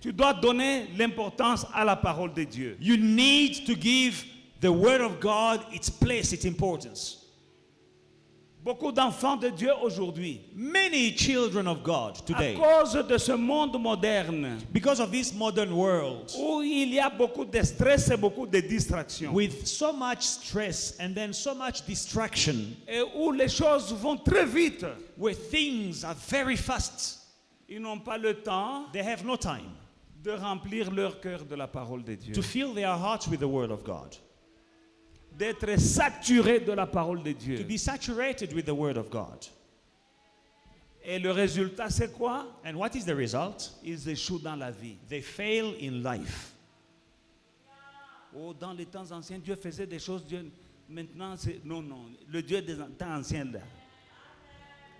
Speaker 3: Tu dois donner l'importance à la parole de Dieu.
Speaker 2: You need to give the word of God its place, its importance.
Speaker 3: Beaucoup d'enfants de Dieu aujourd'hui,
Speaker 2: Many children of God
Speaker 3: à
Speaker 2: today,
Speaker 3: cause de ce monde moderne,
Speaker 2: because of this modern world,
Speaker 3: où il y a beaucoup de stress et beaucoup de distractions,
Speaker 2: with so much stress and then so much distraction,
Speaker 3: et où les choses vont très vite,
Speaker 2: where things are very fast,
Speaker 3: ils n'ont pas le temps
Speaker 2: they have no time
Speaker 3: de remplir leur cœur de la parole de Dieu,
Speaker 2: to fill their hearts with the word of God,
Speaker 3: d'être saturés de la parole de
Speaker 2: to
Speaker 3: Dieu.
Speaker 2: be saturated with the word of God.
Speaker 3: Et le résultat, c'est quoi?
Speaker 2: And what is the result?
Speaker 3: Ils échouent dans la vie.
Speaker 2: They fail in life.
Speaker 3: Oh, dans les temps anciens, Dieu faisait des choses. Dieu, maintenant, c'est... Non, non. Le Dieu des temps anciens, là,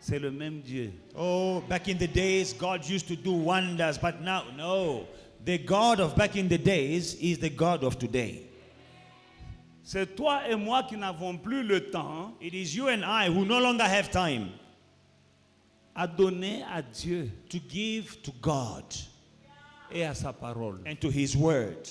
Speaker 3: c'est le même Dieu.
Speaker 2: Oh, back in the days, God used to do wonders, but now, no. The God of back in the days is the God of today.
Speaker 3: C'est toi et moi qui n'avons plus le temps
Speaker 2: It is you and I who no longer have time
Speaker 3: à donner à Dieu
Speaker 2: to give to God
Speaker 3: et à sa parole.
Speaker 2: and to His word.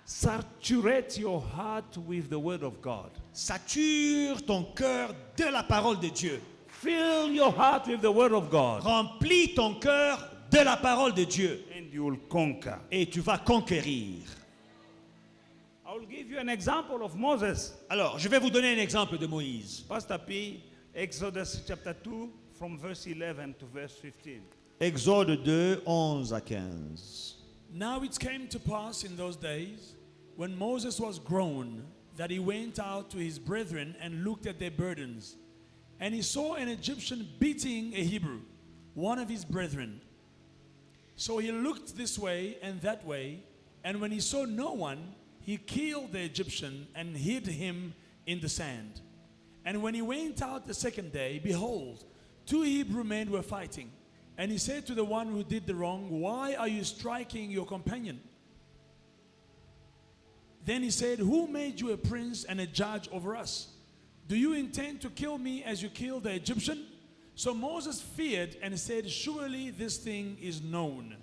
Speaker 3: Saturate your heart with the word of God.
Speaker 2: Sature ton cœur de la parole de Dieu.
Speaker 3: Fill your heart with the word of God,
Speaker 2: Remplis ton cœur de la parole de Dieu
Speaker 3: and you will conquer.
Speaker 2: et tu vas conquérir.
Speaker 3: I will give you an example of Moses.
Speaker 2: Alors, je vais vous donner un exemple de Moïse.
Speaker 3: Pastor P, Exodus chapter 2, from verse 11 to verse 15.
Speaker 2: Exode 2, 11 à 15.
Speaker 4: Now it came to pass in those days, when Moses was grown, that he went out to his brethren and looked at their burdens. And he saw an Egyptian beating a Hebrew, one of his brethren. So he looked this way and that way, and when he saw no one, he killed the Egyptian and hid him in the sand. And when he went out the second day, behold, 2 Hebrew men were fighting. And he said to the one who did the wrong, "Why are you striking your companion?" Then he said, "Who made you a prince and a judge over us? Do you intend to kill me as you killed the Egyptian?" So Moses feared and said, "Surely this thing is known."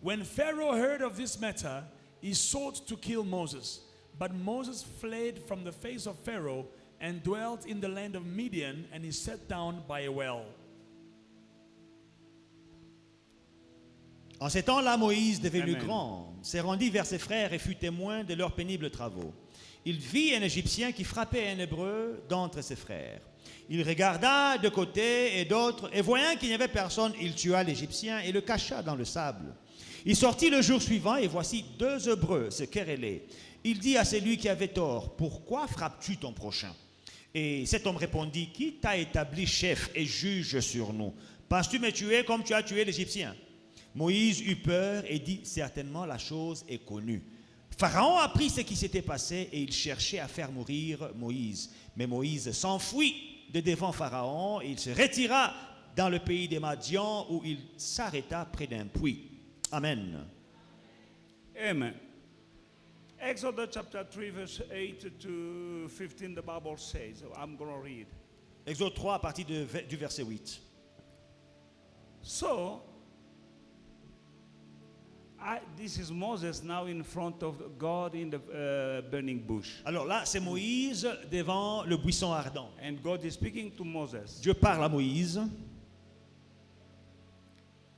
Speaker 4: When Pharaoh heard of this matter, he sought to kill Moses. But Moses fled from the face of Pharaoh and dwelt in the land of Midian, and he sat down by a well.
Speaker 2: En ces temps-là, Moïse, devenu
Speaker 3: Amen.
Speaker 2: grand, s'est rendu vers ses frères et fut témoin de leurs pénibles travaux. Il vit un Égyptien qui frappait un Hébreu d'entre ses frères. Il regarda de côté et d'autre, et voyant qu'il n'y avait personne, il tua l'Égyptien et le cacha dans le sable. Il sortit le jour suivant, et voici 2 Hébreux se querellaient. Il dit à celui qui avait tort, « Pourquoi frappes-tu ton prochain ?» Et cet homme répondit, « Qui t'a établi chef et juge sur nous? Penses-tu me tuer comme tu as tué l'Égyptien ?» Moïse eut peur et dit, « Certainement la chose est connue. » Pharaon apprit ce qui s'était passé et il cherchait à faire mourir Moïse. Mais Moïse s'enfuit de devant Pharaon et il se retira dans le pays des Madians où il s'arrêta près d'un puits. Amen.
Speaker 3: Amen. Exodus chapter 3, verse 8 to 15, the Bible says, I'm going to read.
Speaker 2: Exode 3 à partir du verset 8.
Speaker 3: So, this is Moses now in front of God in the burning bush.
Speaker 2: Alors là, c'est Moïse devant le buisson ardent.
Speaker 3: And God is speaking to Moses.
Speaker 2: Dieu parle à Moïse.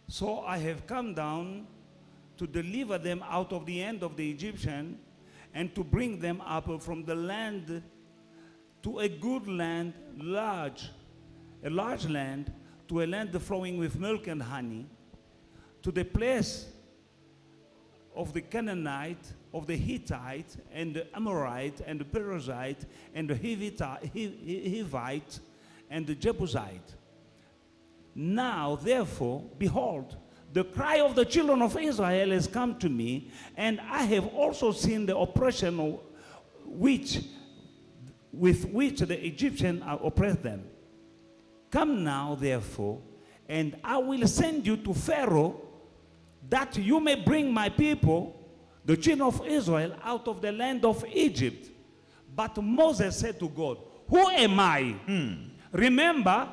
Speaker 3: So I have come down to deliver them out of the hand of the Egyptian and to bring them up from the land to a good land, a large land, to a land flowing with milk and honey, to the place of the Canaanite, of the Hittite, and the Amorite, and the Perizzite, and the Hivite, and the Jebusite. Now, therefore, behold, the cry of the children of Israel has come to me, and I have also seen the oppression with which the Egyptians oppress them. Come now, therefore, and I will send you to Pharaoh, that you may bring my people, the children of Israel, out of the land of Egypt. But Moses said to God, who am I? Remember,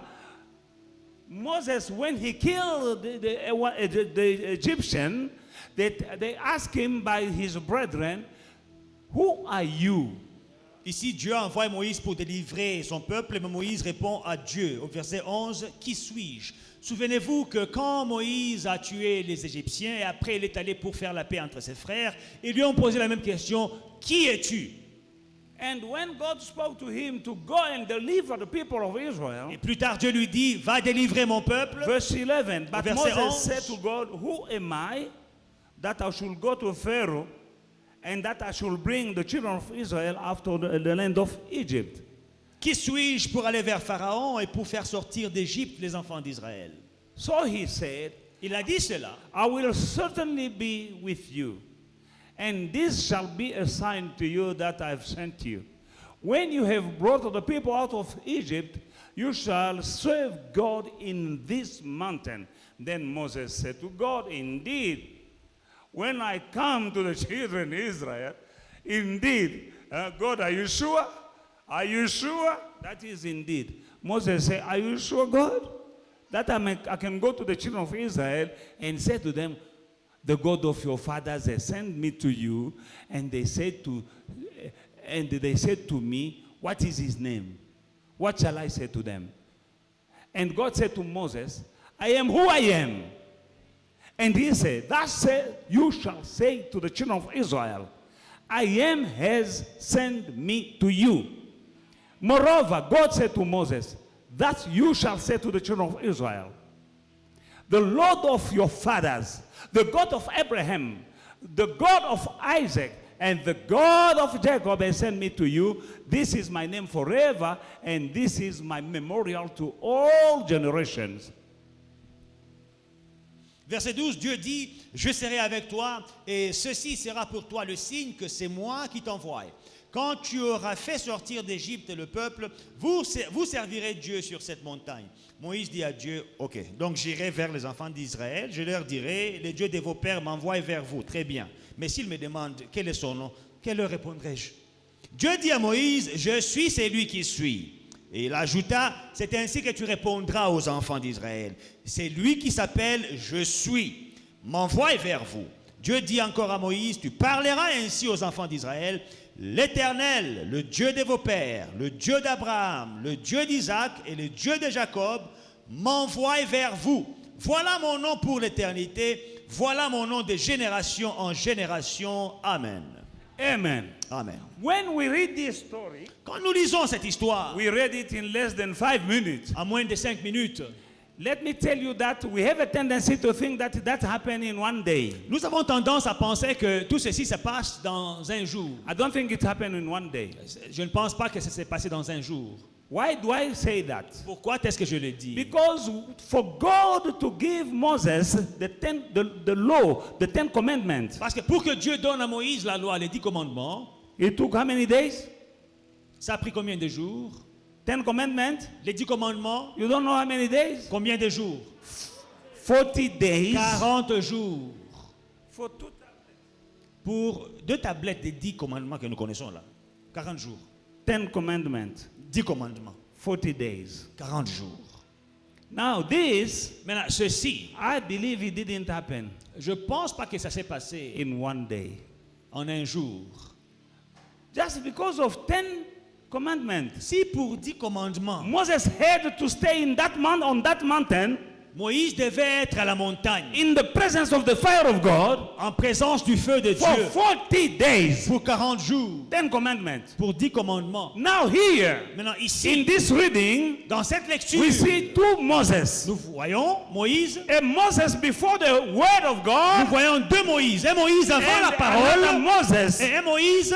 Speaker 3: Moses, when he killed the Egyptian, they asked him by his brethren, who are you?
Speaker 2: Ici, Dieu envoie Moïse pour délivrer son peuple, mais Moïse répond à Dieu. Au verset 11, « Qui suis-je » Souvenez-vous que quand Moïse a tué les Égyptiens et après il est allé pour faire la paix entre ses frères, ils lui ont posé la même question, « Qui es-tu »
Speaker 3: And when God spoke to him to go and deliver the people of Israel,
Speaker 2: Et plus tard, Dieu lui dit, « Va délivrer mon peuple.
Speaker 3: verse 11, but
Speaker 2: Verset
Speaker 3: Moses
Speaker 2: 11.
Speaker 3: said to God, who am I that I should go to Pharaoh and that I should bring the children of Israel out of the land of Egypt?
Speaker 2: Qui suis-je pour aller vers Pharaon et pour faire sortir d'Égypte les enfants d'Israël »
Speaker 3: So he said,
Speaker 2: Il a dit cela.
Speaker 3: I will certainly be with you, and this shall be a sign to you that I have sent you. When you have brought the people out of Egypt, you shall serve God in this mountain. Then Moses said to God, indeed, when I come to the children of Israel, indeed, God, are you sure? Are you sure? That is indeed. Moses said, are you sure, God? That I can go to the children of Israel and say to them, the God of your fathers has sent me to you, and they said to me, what is his name? What shall I say to them? And God said to Moses, I am who I am. And he said, thus said, you shall say to the children of Israel, I am has sent me to you. Moreover, God said to Moses, thus you shall say to the children of Israel, the Lord of your fathers, the God of Abraham, the God of Isaac, and the God of Jacob has sent me to you. This is my name forever, and this is my memorial to all generations.
Speaker 2: Verset 12, Dieu dit, je serai avec toi, et ceci sera pour toi le signe que c'est moi qui t'envoie. Quand tu auras fait sortir d'Égypte le peuple, vous servirez Dieu sur cette montagne. Moïse dit à Dieu, ok, donc j'irai vers les enfants d'Israël, je leur dirai, le Dieu de vos pères m'envoie vers vous, très bien. Mais s'ils me demandent quel est son nom, que leur répondrai-je? Dieu dit à Moïse, je suis celui qui suis. Et il ajouta, c'est ainsi que tu répondras aux enfants d'Israël. C'est lui qui s'appelle je suis, m'envoie vers vous. Dieu dit encore à Moïse, tu parleras ainsi aux enfants d'Israël. L'Éternel, le Dieu de vos pères, le Dieu d'Abraham, le Dieu d'Isaac et le Dieu de Jacob, m'envoie vers vous. Voilà mon nom pour l'éternité, voilà mon nom de génération en génération. Amen.
Speaker 3: Amen.
Speaker 2: Amen.
Speaker 3: When we read this story,
Speaker 2: Quand nous lisons cette histoire,
Speaker 3: we read it in less than 5 minutes.
Speaker 2: en moins de 5 minutes,
Speaker 3: Let me tell you that we have a tendency to think that happened in one day.
Speaker 2: nous avons tendance à penser que tout ceci se passe dans un jour.
Speaker 3: I don't think it happened in one day.
Speaker 2: Je ne pense pas que ça s'est passé dans un jour.
Speaker 3: Why do I say that?
Speaker 2: Pourquoi est-ce que je le dis?
Speaker 3: Because for God to give Moses the law, the 10 commandments,
Speaker 2: Parce que pour que Dieu donne à Moïse la loi, les 10 commandements,
Speaker 3: it took how many days?
Speaker 2: ça a pris combien de jours?
Speaker 3: 10 commandments?
Speaker 2: Les 10 commandements,
Speaker 3: You don't know how many days?
Speaker 2: combien de jours?
Speaker 3: 40 days.
Speaker 2: 40 jours.
Speaker 3: For 2
Speaker 2: Pour 2 tablettes des 10 commandements que nous connaissons là. 40 jours.
Speaker 3: 10 commandments.
Speaker 2: 10 commandements.
Speaker 3: 40 days.
Speaker 2: 40 jours.
Speaker 3: Now this,
Speaker 2: Maintenant, ceci,
Speaker 3: I believe it didn't happen
Speaker 2: je ne pense pas que ça s'est passé
Speaker 3: in one day.
Speaker 2: en un jour.
Speaker 3: Just because of 10 commandments.
Speaker 2: Si pour 10 commandements,
Speaker 3: Moses had to stay in that on that mountain
Speaker 2: Moïse devait être à la montagne,
Speaker 3: in the presence of the fire of God
Speaker 2: en présence du feu de
Speaker 3: for
Speaker 2: Dieu,
Speaker 3: 40 days.
Speaker 2: pour 40 jours,
Speaker 3: 10 commandments.
Speaker 2: pour 10 commandements.
Speaker 3: Now here,
Speaker 2: Maintenant,
Speaker 3: in
Speaker 2: ici,
Speaker 3: this reading,
Speaker 2: dans cette lecture,
Speaker 3: we see 2 Moses.
Speaker 2: nous voyons Moïse,
Speaker 3: A Moses before the word of
Speaker 2: nous
Speaker 3: God,
Speaker 2: voyons 2 Moïse. Un Moïse avant la
Speaker 3: and another
Speaker 2: parole
Speaker 3: Moses
Speaker 2: et un Moïse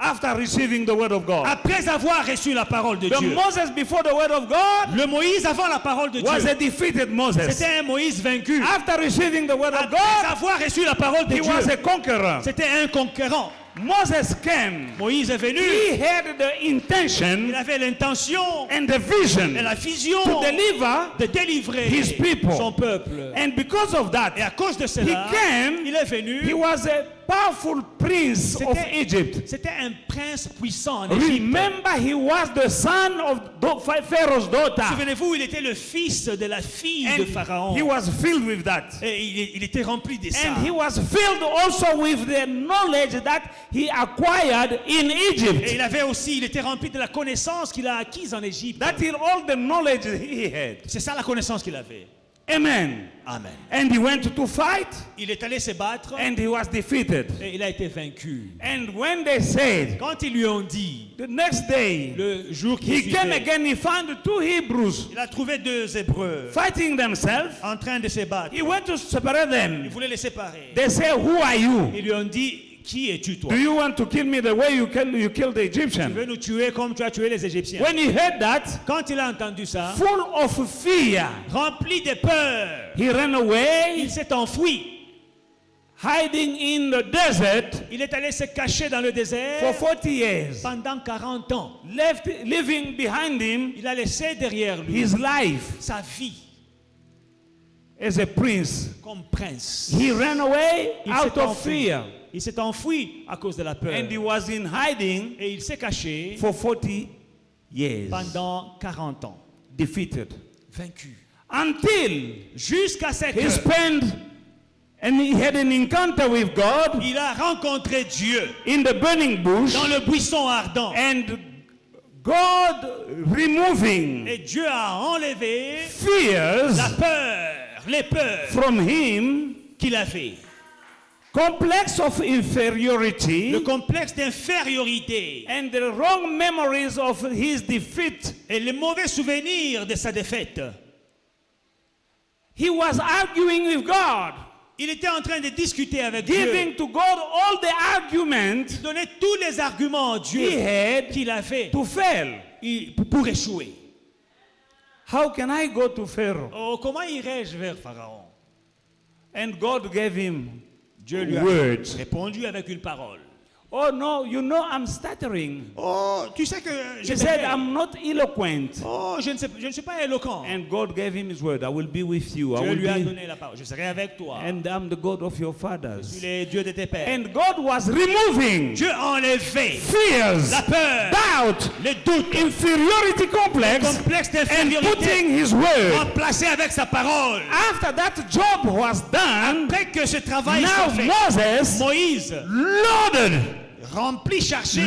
Speaker 3: after receiving the word of God.
Speaker 2: après avoir reçu la parole de
Speaker 3: The
Speaker 2: Dieu.
Speaker 3: Moses before the word of God
Speaker 2: Le Moïse avant la parole de
Speaker 3: was
Speaker 2: Dieu,
Speaker 3: a defeated Moses.
Speaker 2: c'était un Moïse vaincu.
Speaker 3: After receiving the word of
Speaker 2: Après
Speaker 3: God,
Speaker 2: avoir reçu la parole de
Speaker 3: he was
Speaker 2: Dieu,
Speaker 3: a conqueror.
Speaker 2: c'était un conquérant.
Speaker 3: Moses came.
Speaker 2: Moïse est venu,
Speaker 3: He had the
Speaker 2: il
Speaker 3: intention
Speaker 2: avait l'intention
Speaker 3: and the vision
Speaker 2: et la vision
Speaker 3: to deliver,
Speaker 2: de délivrer
Speaker 3: his people.
Speaker 2: son peuple.
Speaker 3: and because of
Speaker 2: Et
Speaker 3: that,
Speaker 2: à cause de
Speaker 3: he
Speaker 2: cela,
Speaker 3: came.
Speaker 2: il est
Speaker 3: He
Speaker 2: venu.
Speaker 3: was a powerful prince of Egypt.
Speaker 2: C'était un prince puissant en Égypte.
Speaker 3: Remember, he was the son of Pharaoh's daughter.
Speaker 2: Souvenez-vous, il était le fils de la fille de
Speaker 3: And
Speaker 2: Pharaon.
Speaker 3: he was filled with that.
Speaker 2: Et il était rempli de ça.
Speaker 3: And he was filled also with the knowledge that he acquired in
Speaker 2: Et
Speaker 3: Egypt.
Speaker 2: il était rempli de la connaissance qu'il a acquise en Égypte.
Speaker 3: That is all the knowledge he had.
Speaker 2: C'est ça la connaissance qu'il avait.
Speaker 3: Amen.
Speaker 2: Amen.
Speaker 3: And he went to fight
Speaker 2: Il est allé se battre
Speaker 3: and he was defeated.
Speaker 2: et il a été vaincu.
Speaker 3: And when they said,
Speaker 2: Quand ils lui ont dit,
Speaker 3: the next day,
Speaker 2: le jour qui
Speaker 3: he came
Speaker 2: suivait,
Speaker 3: again, he found 2 Hebrews
Speaker 2: il a trouvé 2 Hébreux
Speaker 3: fighting themselves.
Speaker 2: en train de se battre.
Speaker 3: He went to separate
Speaker 2: Il
Speaker 3: them.
Speaker 2: voulait les séparer.
Speaker 3: They say, who are you?
Speaker 2: Ils lui ont dit, qui es-tu toi?
Speaker 3: Do you want to kill me the way you killed the
Speaker 2: Tu
Speaker 3: Egyptian?
Speaker 2: veux nous tuer comme tu as tué les Égyptiens?
Speaker 3: When he heard that,
Speaker 2: Quand il a entendu ça,
Speaker 3: full of fear,
Speaker 2: rempli de peur,
Speaker 3: he ran away,
Speaker 2: il s'est enfoui.
Speaker 3: hiding in the desert
Speaker 2: Il est allé se cacher dans le
Speaker 3: for
Speaker 2: désert
Speaker 3: 40 years,
Speaker 2: pendant 40 ans.
Speaker 3: leaving behind him
Speaker 2: Il a laissé derrière lui
Speaker 3: his life
Speaker 2: sa vie
Speaker 3: as a prince.
Speaker 2: comme prince.
Speaker 3: He ran away
Speaker 2: Il
Speaker 3: out
Speaker 2: s'est
Speaker 3: of
Speaker 2: enfui.
Speaker 3: fear,
Speaker 2: Il s'est enfoui à cause de la peur.
Speaker 3: and he was in hiding
Speaker 2: Et il s'est caché
Speaker 3: for 40 years,
Speaker 2: pendant 40 ans.
Speaker 3: defeated,
Speaker 2: Vaincu.
Speaker 3: until
Speaker 2: Jusqu'à ce
Speaker 3: he
Speaker 2: que
Speaker 3: spent And he had an encounter with God
Speaker 2: Il a rencontré Dieu
Speaker 3: in the burning bush,
Speaker 2: dans le buisson ardent.
Speaker 3: and God removing
Speaker 2: Et Dieu a enlevé
Speaker 3: fears
Speaker 2: la peur, les peurs
Speaker 3: from him,
Speaker 2: qu'il avait.
Speaker 3: complex of inferiority,
Speaker 2: Le complexe d'infériorité
Speaker 3: and the wrong memories of his defeat.
Speaker 2: et les mauvais souvenirs de sa défaite.
Speaker 3: He was arguing with God,
Speaker 2: Il était en train de discuter avec Dieu.
Speaker 3: giving to God all the arguments
Speaker 2: Il donnait tous les arguments à
Speaker 3: he
Speaker 2: Dieu
Speaker 3: had
Speaker 2: qu'il avait
Speaker 3: to fail.
Speaker 2: pour échouer.
Speaker 3: How can I go to Pharaoh?
Speaker 2: Oh, comment irais-je vers Pharaon?
Speaker 3: And God gave him
Speaker 2: Dieu lui a
Speaker 3: words.
Speaker 2: répondu avec une parole.
Speaker 3: Oh no, you know I'm stuttering.
Speaker 2: Oh, tu sais que
Speaker 3: He said, I'm not eloquent.
Speaker 2: Oh, je ne suis pas éloquent.
Speaker 3: And God gave him his word. I will be with you. I
Speaker 2: Dieu
Speaker 3: will
Speaker 2: lui a
Speaker 3: be,
Speaker 2: donné la parole. Je serai avec toi.
Speaker 3: and I'm the God of your
Speaker 2: Je
Speaker 3: fathers.
Speaker 2: suis le Dieu de tes pères.
Speaker 3: And God was removing
Speaker 2: Dieu a enlevé
Speaker 3: fears,
Speaker 2: la peur,
Speaker 3: doubt,
Speaker 2: le doute,
Speaker 3: inferiority complex,
Speaker 2: complexe
Speaker 3: and
Speaker 2: d'infériorité,
Speaker 3: putting his word.
Speaker 2: remplacé avec sa parole.
Speaker 3: After that job was done,
Speaker 2: Après que ce travail
Speaker 3: now
Speaker 2: soit fait,
Speaker 3: Moses,
Speaker 2: Moïse,
Speaker 3: loaded,
Speaker 2: rempli, chargé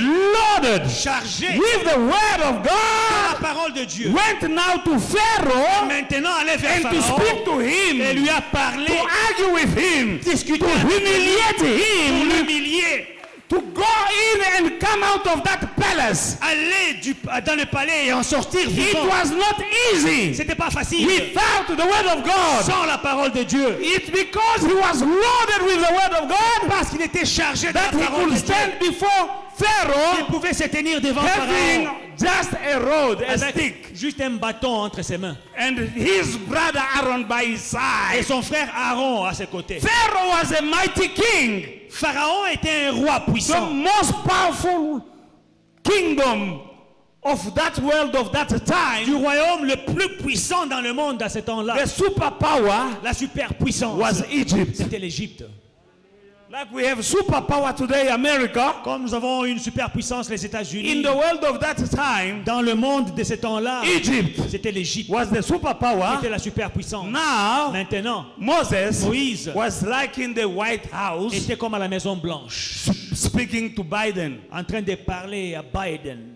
Speaker 3: with the word of
Speaker 2: de la
Speaker 3: God,
Speaker 2: parole de Dieu,
Speaker 3: went now to Pharaoh
Speaker 2: maintenant allait vers
Speaker 3: and to
Speaker 2: Pharaon
Speaker 3: speak to
Speaker 2: et
Speaker 3: him,
Speaker 2: lui a parlé,
Speaker 3: to argue with him,
Speaker 2: discuter
Speaker 3: to
Speaker 2: avec lui,
Speaker 3: humiliate
Speaker 2: pour
Speaker 3: him,
Speaker 2: l'humilier,
Speaker 3: to go in and come out of that palace.
Speaker 2: aller dans le palais et en sortir
Speaker 3: It
Speaker 2: vivant.
Speaker 3: was not easy
Speaker 2: C'était pas facile
Speaker 3: without the word of God.
Speaker 2: sans la parole de Dieu.
Speaker 3: It's because he was loaded with the word of God
Speaker 2: Parce qu'il était chargé de
Speaker 3: that
Speaker 2: la
Speaker 3: he
Speaker 2: parole
Speaker 3: could
Speaker 2: de Dieu.
Speaker 3: stand before
Speaker 2: Il
Speaker 3: Pharaoh
Speaker 2: pouvait se tenir devant
Speaker 3: having
Speaker 2: Pharaon
Speaker 3: just a rod, a
Speaker 2: avec
Speaker 3: stick,
Speaker 2: juste un bâton entre ses mains.
Speaker 3: and his brother Aaron by his
Speaker 2: Et
Speaker 3: side.
Speaker 2: son frère Aaron à ses côtés.
Speaker 3: Pharaoh was a mighty king,
Speaker 2: Pharaon était un roi
Speaker 3: the
Speaker 2: puissant.
Speaker 3: most powerful kingdom of that world of that
Speaker 2: Du
Speaker 3: time.
Speaker 2: royaume le plus puissant dans le monde à ce temps-là.
Speaker 3: The superpower
Speaker 2: La superpuissance,
Speaker 3: was Egypt.
Speaker 2: c'était l'Égypte.
Speaker 3: Like we have superpower today, America.
Speaker 2: Comme nous avons une superpuissance, les
Speaker 3: In
Speaker 2: États-Unis,
Speaker 3: the world of that time,
Speaker 2: dans le monde de ce temps-là,
Speaker 3: Egypt
Speaker 2: c'était l'Égypte.
Speaker 3: was the superpower.
Speaker 2: C'était la superpuissance.
Speaker 3: Now,
Speaker 2: Maintenant,
Speaker 3: Moses
Speaker 2: Moïse
Speaker 3: was like in the White House
Speaker 2: était comme à la Maison Blanche,
Speaker 3: speaking to Biden.
Speaker 2: en train de parler à Biden.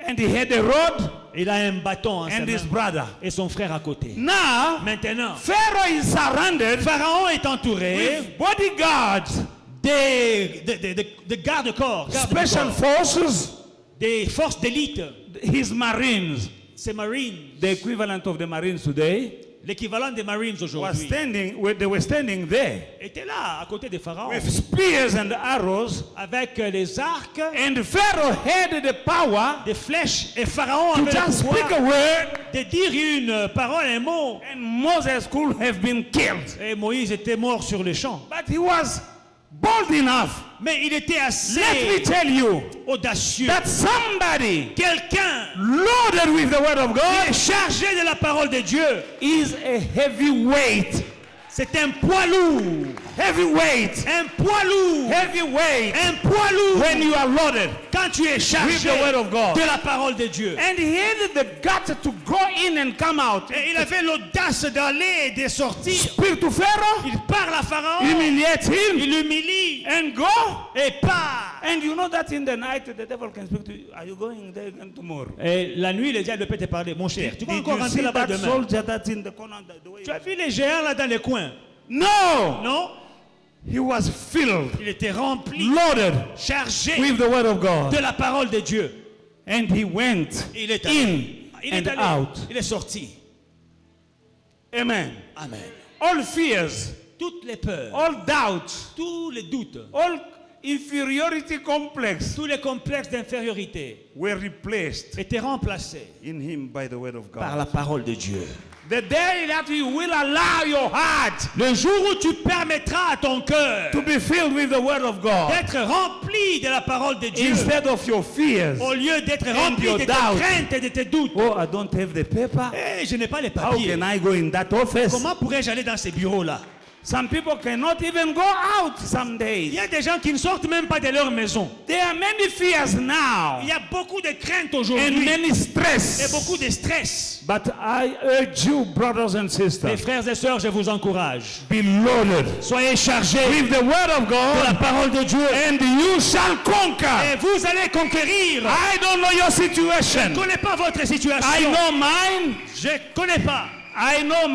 Speaker 3: And he had a rod
Speaker 2: Il a un bâton en sa
Speaker 3: and his
Speaker 2: main
Speaker 3: brother.
Speaker 2: et son frère à côté.
Speaker 3: Now,
Speaker 2: Maintenant,
Speaker 3: Pharaoh is surrounded
Speaker 2: Pharaon est entouré
Speaker 3: with bodyguards,
Speaker 2: de garde-corps,
Speaker 3: special forces,
Speaker 2: des forces d'élite,
Speaker 3: his marines.
Speaker 2: ces Marines,
Speaker 3: The equivalent of the Marines today
Speaker 2: l'équivalent des Marines
Speaker 3: was
Speaker 2: aujourd'hui,
Speaker 3: they were standing there
Speaker 2: étaient là à côté de Pharaon
Speaker 3: with spears and arrows.
Speaker 2: avec les arcs,
Speaker 3: And Pharaoh had the power
Speaker 2: des flèches, et Pharaon
Speaker 3: to
Speaker 2: avait le
Speaker 3: just speak a
Speaker 2: pouvoir
Speaker 3: word,
Speaker 2: de dire une parole, un mot.
Speaker 3: and Moses could have been killed.
Speaker 2: Et Moïse était mort sur le champ.
Speaker 3: But he was bold enough.
Speaker 2: Mais il était
Speaker 3: Let me
Speaker 2: assez
Speaker 3: tell you
Speaker 2: audacieux.
Speaker 3: that somebody
Speaker 2: Quelqu'un
Speaker 3: loaded with the word of
Speaker 2: qui est
Speaker 3: God
Speaker 2: chargé de la parole de Dieu,
Speaker 3: is a heavyweight.
Speaker 2: c'est un poids lourd.
Speaker 3: Heavyweight.
Speaker 2: Un poids lourd.
Speaker 3: Heavyweight.
Speaker 2: Un poids lourd.
Speaker 3: When you are loaded
Speaker 2: Quand tu es
Speaker 3: with
Speaker 2: chargé
Speaker 3: the word of God.
Speaker 2: de la parole de Dieu.
Speaker 3: And he had the guts to go in and come out.
Speaker 2: Et il avait l'audace d'aller et de sortir.
Speaker 3: Speak to Pharaoh,
Speaker 2: Il parle à Pharaon.
Speaker 3: humiliate him,
Speaker 2: Il l'humilie.
Speaker 3: and go.
Speaker 2: Et part.
Speaker 3: And you know that in the night the devil can speak to you. Are you going there again tomorrow?
Speaker 2: Et la nuit, le diable peut te parler. Mon cher, tu vas
Speaker 3: Did
Speaker 2: encore
Speaker 3: you
Speaker 2: rentrer
Speaker 3: see
Speaker 2: là-bas
Speaker 3: that
Speaker 2: demain.
Speaker 3: soldier that's in the corner? The way
Speaker 2: Tu as vu les géants là dans les coins?
Speaker 3: No!
Speaker 2: Non?
Speaker 3: He was filled,
Speaker 2: Il était rempli,
Speaker 3: loaded
Speaker 2: chargé
Speaker 3: with the word of God.
Speaker 2: de la parole de Dieu.
Speaker 3: And he went
Speaker 2: Il est allé.
Speaker 3: in
Speaker 2: Il est
Speaker 3: and
Speaker 2: allé.
Speaker 3: out.
Speaker 2: Il est sorti.
Speaker 3: Amen.
Speaker 2: Amen.
Speaker 3: All fears,
Speaker 2: Toutes les peurs,
Speaker 3: all doubts,
Speaker 2: tous les doutes,
Speaker 3: all inferiority complex
Speaker 2: tous les complexes d'infériorité
Speaker 3: were replaced
Speaker 2: étaient remplacés
Speaker 3: in him by the word of
Speaker 2: par
Speaker 3: God.
Speaker 2: la parole de Dieu.
Speaker 3: The day that you will allow your heart
Speaker 2: Le jour où tu permettras à ton cœur
Speaker 3: to be filled with the word of God
Speaker 2: d'être rempli de la parole de Dieu,
Speaker 3: instead of your fears.
Speaker 2: au lieu d'être rempli
Speaker 3: your
Speaker 2: de tes
Speaker 3: doubts.
Speaker 2: craintes et de tes doutes.
Speaker 3: Oh, I don't have the paper.
Speaker 2: Je n'ai pas les
Speaker 3: How
Speaker 2: papiers.
Speaker 3: can I go in that office?
Speaker 2: Comment pourrais-je aller dans ces bureaux-là?
Speaker 3: Some people cannot even go out some
Speaker 2: Il
Speaker 3: days.
Speaker 2: y a des gens qui ne sortent même pas de leur maison.
Speaker 3: There are many fears now
Speaker 2: Il y a beaucoup de craintes
Speaker 3: and
Speaker 2: aujourd'hui
Speaker 3: many
Speaker 2: et
Speaker 3: stress.
Speaker 2: beaucoup de stress.
Speaker 3: But I urge you, brothers and
Speaker 2: Mes
Speaker 3: sisters,
Speaker 2: frères et sœurs, je vous encourage.
Speaker 3: be loaded
Speaker 2: Soyez chargés
Speaker 3: with the word of
Speaker 2: de la
Speaker 3: God
Speaker 2: parole de Dieu
Speaker 3: and you shall conquer.
Speaker 2: et vous allez conquérir.
Speaker 3: I don't know your
Speaker 2: Je ne
Speaker 3: situation.
Speaker 2: connais pas votre
Speaker 3: I
Speaker 2: situation.
Speaker 3: know mine.
Speaker 2: Je ne connais pas.
Speaker 3: I know
Speaker 2: Je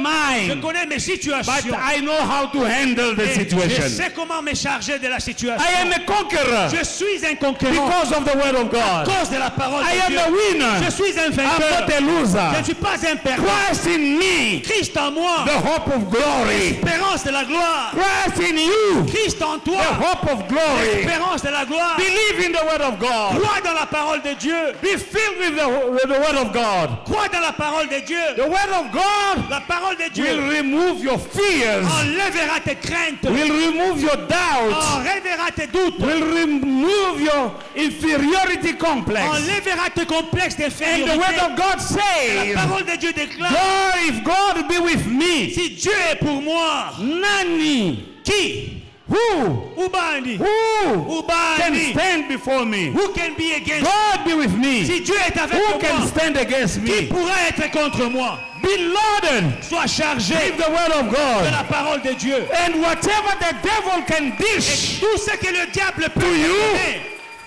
Speaker 3: mine.
Speaker 2: connais mes
Speaker 3: But
Speaker 2: situations.
Speaker 3: I know how to handle the
Speaker 2: Et je
Speaker 3: situation.
Speaker 2: sais comment me charger de la situation.
Speaker 3: I am a conqueror
Speaker 2: Je suis un conquérant
Speaker 3: because of the word of
Speaker 2: à
Speaker 3: God.
Speaker 2: cause de la parole
Speaker 3: I
Speaker 2: de
Speaker 3: am
Speaker 2: Dieu.
Speaker 3: a winner.
Speaker 2: Je suis un
Speaker 3: I'm
Speaker 2: vainqueur.
Speaker 3: not a
Speaker 2: Je ne
Speaker 3: loser.
Speaker 2: suis pas un perdant.
Speaker 3: Christ in me,
Speaker 2: Christ en moi,
Speaker 3: the hope of glory.
Speaker 2: l'espérance de la gloire.
Speaker 3: Christ in you,
Speaker 2: Christ en
Speaker 3: the
Speaker 2: toi,
Speaker 3: hope of glory.
Speaker 2: l'espérance de la gloire.
Speaker 3: Believe in the word of God.
Speaker 2: Crois dans la parole de Dieu.
Speaker 3: Be filled with the word of God.
Speaker 2: Crois dans la parole de Dieu.
Speaker 3: The word of God
Speaker 2: La parole de Dieu
Speaker 3: will remove your fears,
Speaker 2: enlèvera tes craintes,
Speaker 3: will remove your doubts,
Speaker 2: enlèvera tes doutes,
Speaker 3: will remove your inferiority complex.
Speaker 2: enlèvera tes complexes
Speaker 3: And the word
Speaker 2: d'infériorité.
Speaker 3: of God
Speaker 2: La
Speaker 3: says,
Speaker 2: parole de Dieu déclare,
Speaker 3: God, if God be with me,
Speaker 2: si Dieu est pour moi,
Speaker 3: nani,
Speaker 2: qui?
Speaker 3: who
Speaker 2: Ubani.
Speaker 3: can
Speaker 2: Ubani.
Speaker 3: stand before me?
Speaker 2: Who can be against?
Speaker 3: God be with me.
Speaker 2: Si Dieu est avec
Speaker 3: Who can
Speaker 2: moi,
Speaker 3: stand against
Speaker 2: qui
Speaker 3: me?
Speaker 2: pourra être contre moi?
Speaker 3: Be loaded
Speaker 2: Sois chargé
Speaker 3: with the word of
Speaker 2: de
Speaker 3: God.
Speaker 2: la parole de Dieu.
Speaker 3: And whatever the devil can dish,
Speaker 2: Tout ce que le diable peut
Speaker 3: To you,
Speaker 2: donner,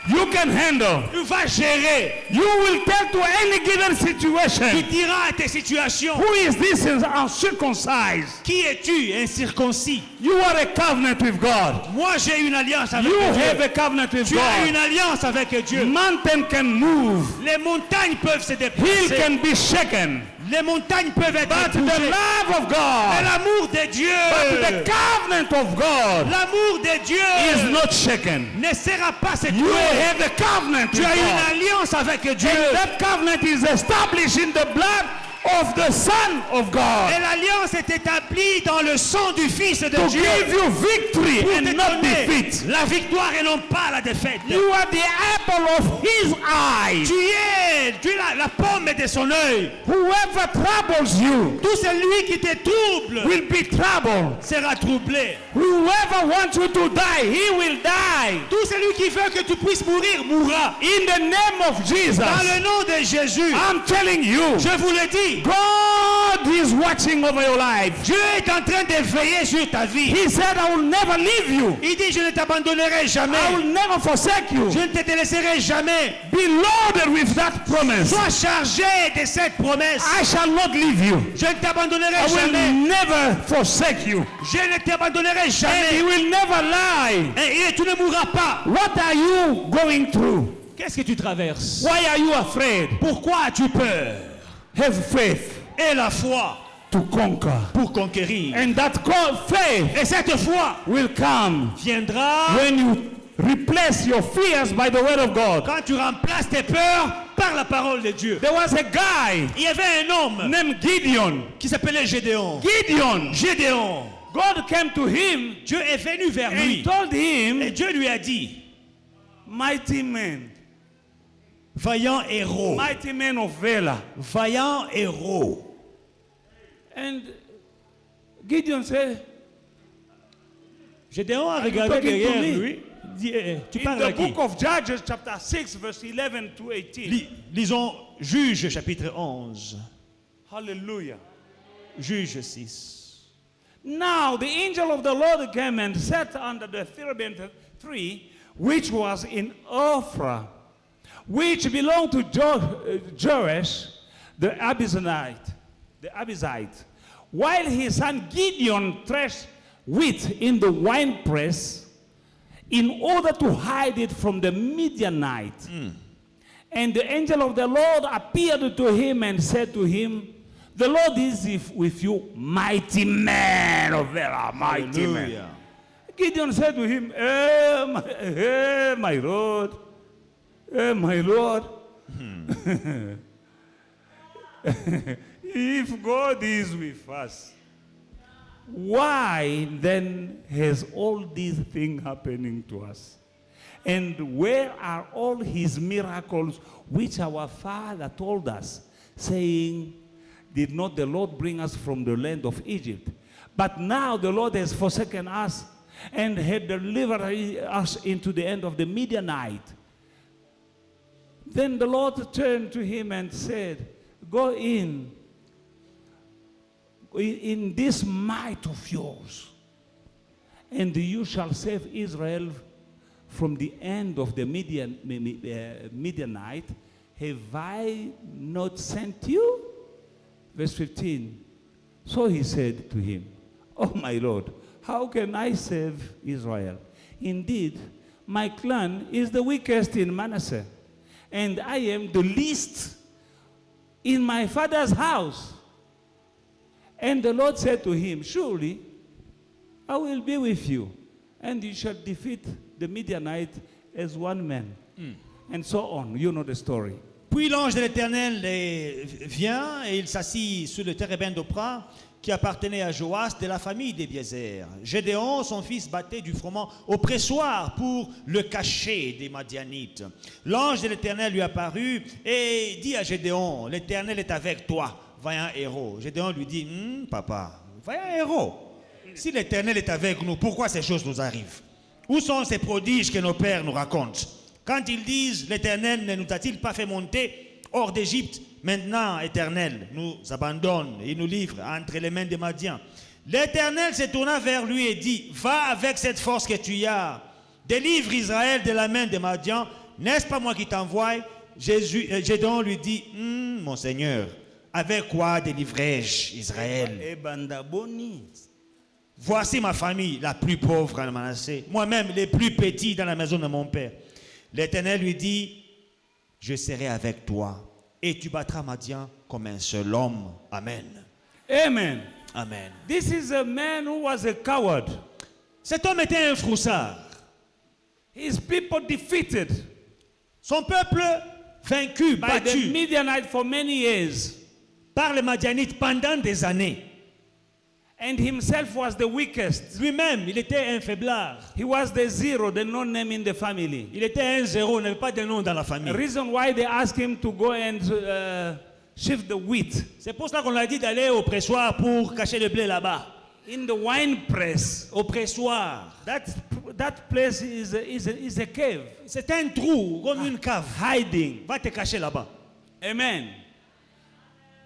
Speaker 3: you can handle.
Speaker 2: tu vas gérer.
Speaker 3: You will tell to any given
Speaker 2: Tu
Speaker 3: situation,
Speaker 2: diras à tes situations,
Speaker 3: who is this uncircumcised?
Speaker 2: qui es-tu, incirconcis?
Speaker 3: You are a covenant with God.
Speaker 2: Moi, j'ai une alliance avec
Speaker 3: You have
Speaker 2: Dieu.
Speaker 3: a covenant with
Speaker 2: Tu as une
Speaker 3: God.
Speaker 2: alliance avec Dieu.
Speaker 3: Mountain can move.
Speaker 2: Les montagnes peuvent se
Speaker 3: Hill
Speaker 2: déplacer.
Speaker 3: can be shaken.
Speaker 2: Les montagnes peuvent être
Speaker 3: But the
Speaker 2: bougées.
Speaker 3: love of
Speaker 2: Mais
Speaker 3: God,
Speaker 2: l'amour de Dieu,
Speaker 3: but the covenant of God
Speaker 2: l'amour de
Speaker 3: is
Speaker 2: Dieu
Speaker 3: not shaken.
Speaker 2: ne sera pas secoué.
Speaker 3: You have a covenant
Speaker 2: Tu
Speaker 3: with
Speaker 2: as une
Speaker 3: God.
Speaker 2: alliance avec Dieu.
Speaker 3: And that covenant is established in the blood of the Son of
Speaker 2: Et
Speaker 3: God
Speaker 2: l'alliance est établie dans le sang du Fils de
Speaker 3: to
Speaker 2: Dieu.
Speaker 3: give you victory
Speaker 2: Pour te
Speaker 3: and not
Speaker 2: donner
Speaker 3: defeat.
Speaker 2: la victoire et non pas la défaite.
Speaker 3: You are the apple of His eye.
Speaker 2: Tu es la pomme de son œil.
Speaker 3: Whoever troubles you
Speaker 2: Tout celui qui te trouble
Speaker 3: will be troubled.
Speaker 2: sera troublé.
Speaker 3: Whoever wants you to die, he will die.
Speaker 2: Tout celui qui veut que tu puisses mourir, mourra.
Speaker 3: In the name of Jesus,
Speaker 2: Dans le nom de Jésus,
Speaker 3: I'm telling you,
Speaker 2: je vous le dis,
Speaker 3: God is watching over your life.
Speaker 2: Dieu est en train de veiller sur ta vie.
Speaker 3: He said, I will never leave you.
Speaker 2: Il dit, je ne t'abandonnerai
Speaker 3: I
Speaker 2: jamais.
Speaker 3: will never forsake you.
Speaker 2: Je ne te délaisserai jamais.
Speaker 3: Be loaded with that promise.
Speaker 2: Sois chargé de cette promesse.
Speaker 3: I shall not leave you.
Speaker 2: Je ne t'abandonnerai
Speaker 3: I will
Speaker 2: jamais.
Speaker 3: never forsake you.
Speaker 2: Je ne t'abandonnerai
Speaker 3: And he
Speaker 2: jamais.
Speaker 3: will never lie.
Speaker 2: Et tu ne mourras pas.
Speaker 3: What are you going through?
Speaker 2: Qu'est-ce que tu traverses?
Speaker 3: Why are you afraid?
Speaker 2: Pourquoi as-tu peur?
Speaker 3: Have faith
Speaker 2: Et la foi
Speaker 3: to conquer.
Speaker 2: pour conquérir.
Speaker 3: And that faith
Speaker 2: Et cette foi
Speaker 3: will come
Speaker 2: viendra
Speaker 3: when you replace your fears by the word of God.
Speaker 2: quand tu remplaces tes peurs par la parole de Dieu.
Speaker 3: There was a guy
Speaker 2: Il y avait un homme
Speaker 3: named Gideon.
Speaker 2: qui s'appelait Gédéon.
Speaker 3: Gideon.
Speaker 2: Gédéon.
Speaker 3: God came to him
Speaker 2: Dieu est venu vers
Speaker 3: and
Speaker 2: lui.
Speaker 3: told
Speaker 2: Et
Speaker 3: him,
Speaker 2: Dieu lui a dit,
Speaker 3: mighty man,
Speaker 2: vaillant héros.
Speaker 3: mighty man of valor.
Speaker 2: Vaillant héros.
Speaker 3: And Gideon said,
Speaker 2: Gédéon a regardé
Speaker 3: talking to
Speaker 2: derrière
Speaker 3: me?
Speaker 2: lui. Dit, tu
Speaker 3: in
Speaker 2: parles à
Speaker 3: the
Speaker 2: qui?
Speaker 3: book of Judges, chapter 6, verse 11 to 18.
Speaker 2: Lisons Juge chapitre 11.
Speaker 3: Hallelujah.
Speaker 2: Juge 6.
Speaker 3: Now the angel of the Lord came and sat under the terebinth tree, which was in Ophrah, which belonged to Joash the Abiezrite, while his son Gideon threshed wheat in the winepress in order to hide it from the Midianite. And the angel of the Lord appeared to him and said to him, the Lord is with you, mighty man of valor, mighty man. Gideon said to him, my Lord, my Lord. If God is with us, why then has all these things happening to us? And where are all his miracles which our father told us, saying, did not the Lord bring us from the land of Egypt? But now the Lord has forsaken us and had delivered us into the hand of the Midianite. Then the Lord turned to him and said, go in this might of yours, and you shall save Israel from the end of the Midianite. Have I not sent you? Verse 15. So he said to him, oh my Lord, how can I save Israel? Indeed, my clan is the weakest in Manasseh, and I am the least in my father's house. And the Lord said to him, surely I will be with you, and you shall defeat the Midianite as one man. And so on. You know the story.
Speaker 2: Puis l'ange de l'Éternel vient et il s'assit sur le térébinthe d'Opra qui appartenait à Joas de la famille d'Ebiézer. Gédéon, son fils, battait du froment au pressoir pour le cacher des Madianites. L'ange de l'Éternel lui apparut et dit à Gédéon, l'Éternel est avec toi, vaillant héros. Gédéon lui dit, papa, vaillant héros, si l'Éternel est avec nous, pourquoi ces choses nous arrivent? Où sont ces prodiges que nos pères nous racontent? Quand ils disent, l'Éternel ne nous a-t-il pas fait monter hors d'Égypte? Maintenant, Éternel nous abandonne et nous livre entre les mains des Madians. L'Éternel se tourna vers lui et dit, va avec cette force que tu as, délivre Israël de la main des Madians. N'est-ce pas moi qui t'envoie? Gédéon lui dit, mon Seigneur, avec quoi délivrai-je Israël? Voici ma famille, la plus pauvre en Manassé, moi-même les plus petits dans la maison de mon père. L'Éternel lui dit, je serai avec toi et tu battras Madian comme un seul homme. Amen.
Speaker 3: Amen.
Speaker 2: Amen.
Speaker 3: This is a man who was a coward.
Speaker 2: Cet homme était un froussard.
Speaker 3: His people defeated
Speaker 2: Son peuple vaincu,
Speaker 3: by the
Speaker 2: battu
Speaker 3: Midianite for many years.
Speaker 2: par les Madianites pendant des années.
Speaker 3: And himself was the weakest.
Speaker 2: Lui-même, il était un faiblard.
Speaker 3: He was the zero, the no name in the family.
Speaker 2: Il était un zéro, il n'avait pas de nom dans la
Speaker 3: The
Speaker 2: famille.
Speaker 3: reason why they asked him to go and shift the wheat
Speaker 2: C'est pour cela qu'on lui a dit d'aller au pressoir pour cacher le blé là-bas.
Speaker 3: in the wine press.
Speaker 2: Au pressoir.
Speaker 3: That place is a cave,
Speaker 2: C'est un trou, comme une cave.
Speaker 3: hiding.
Speaker 2: Va te cacher là-bas.
Speaker 3: Amen.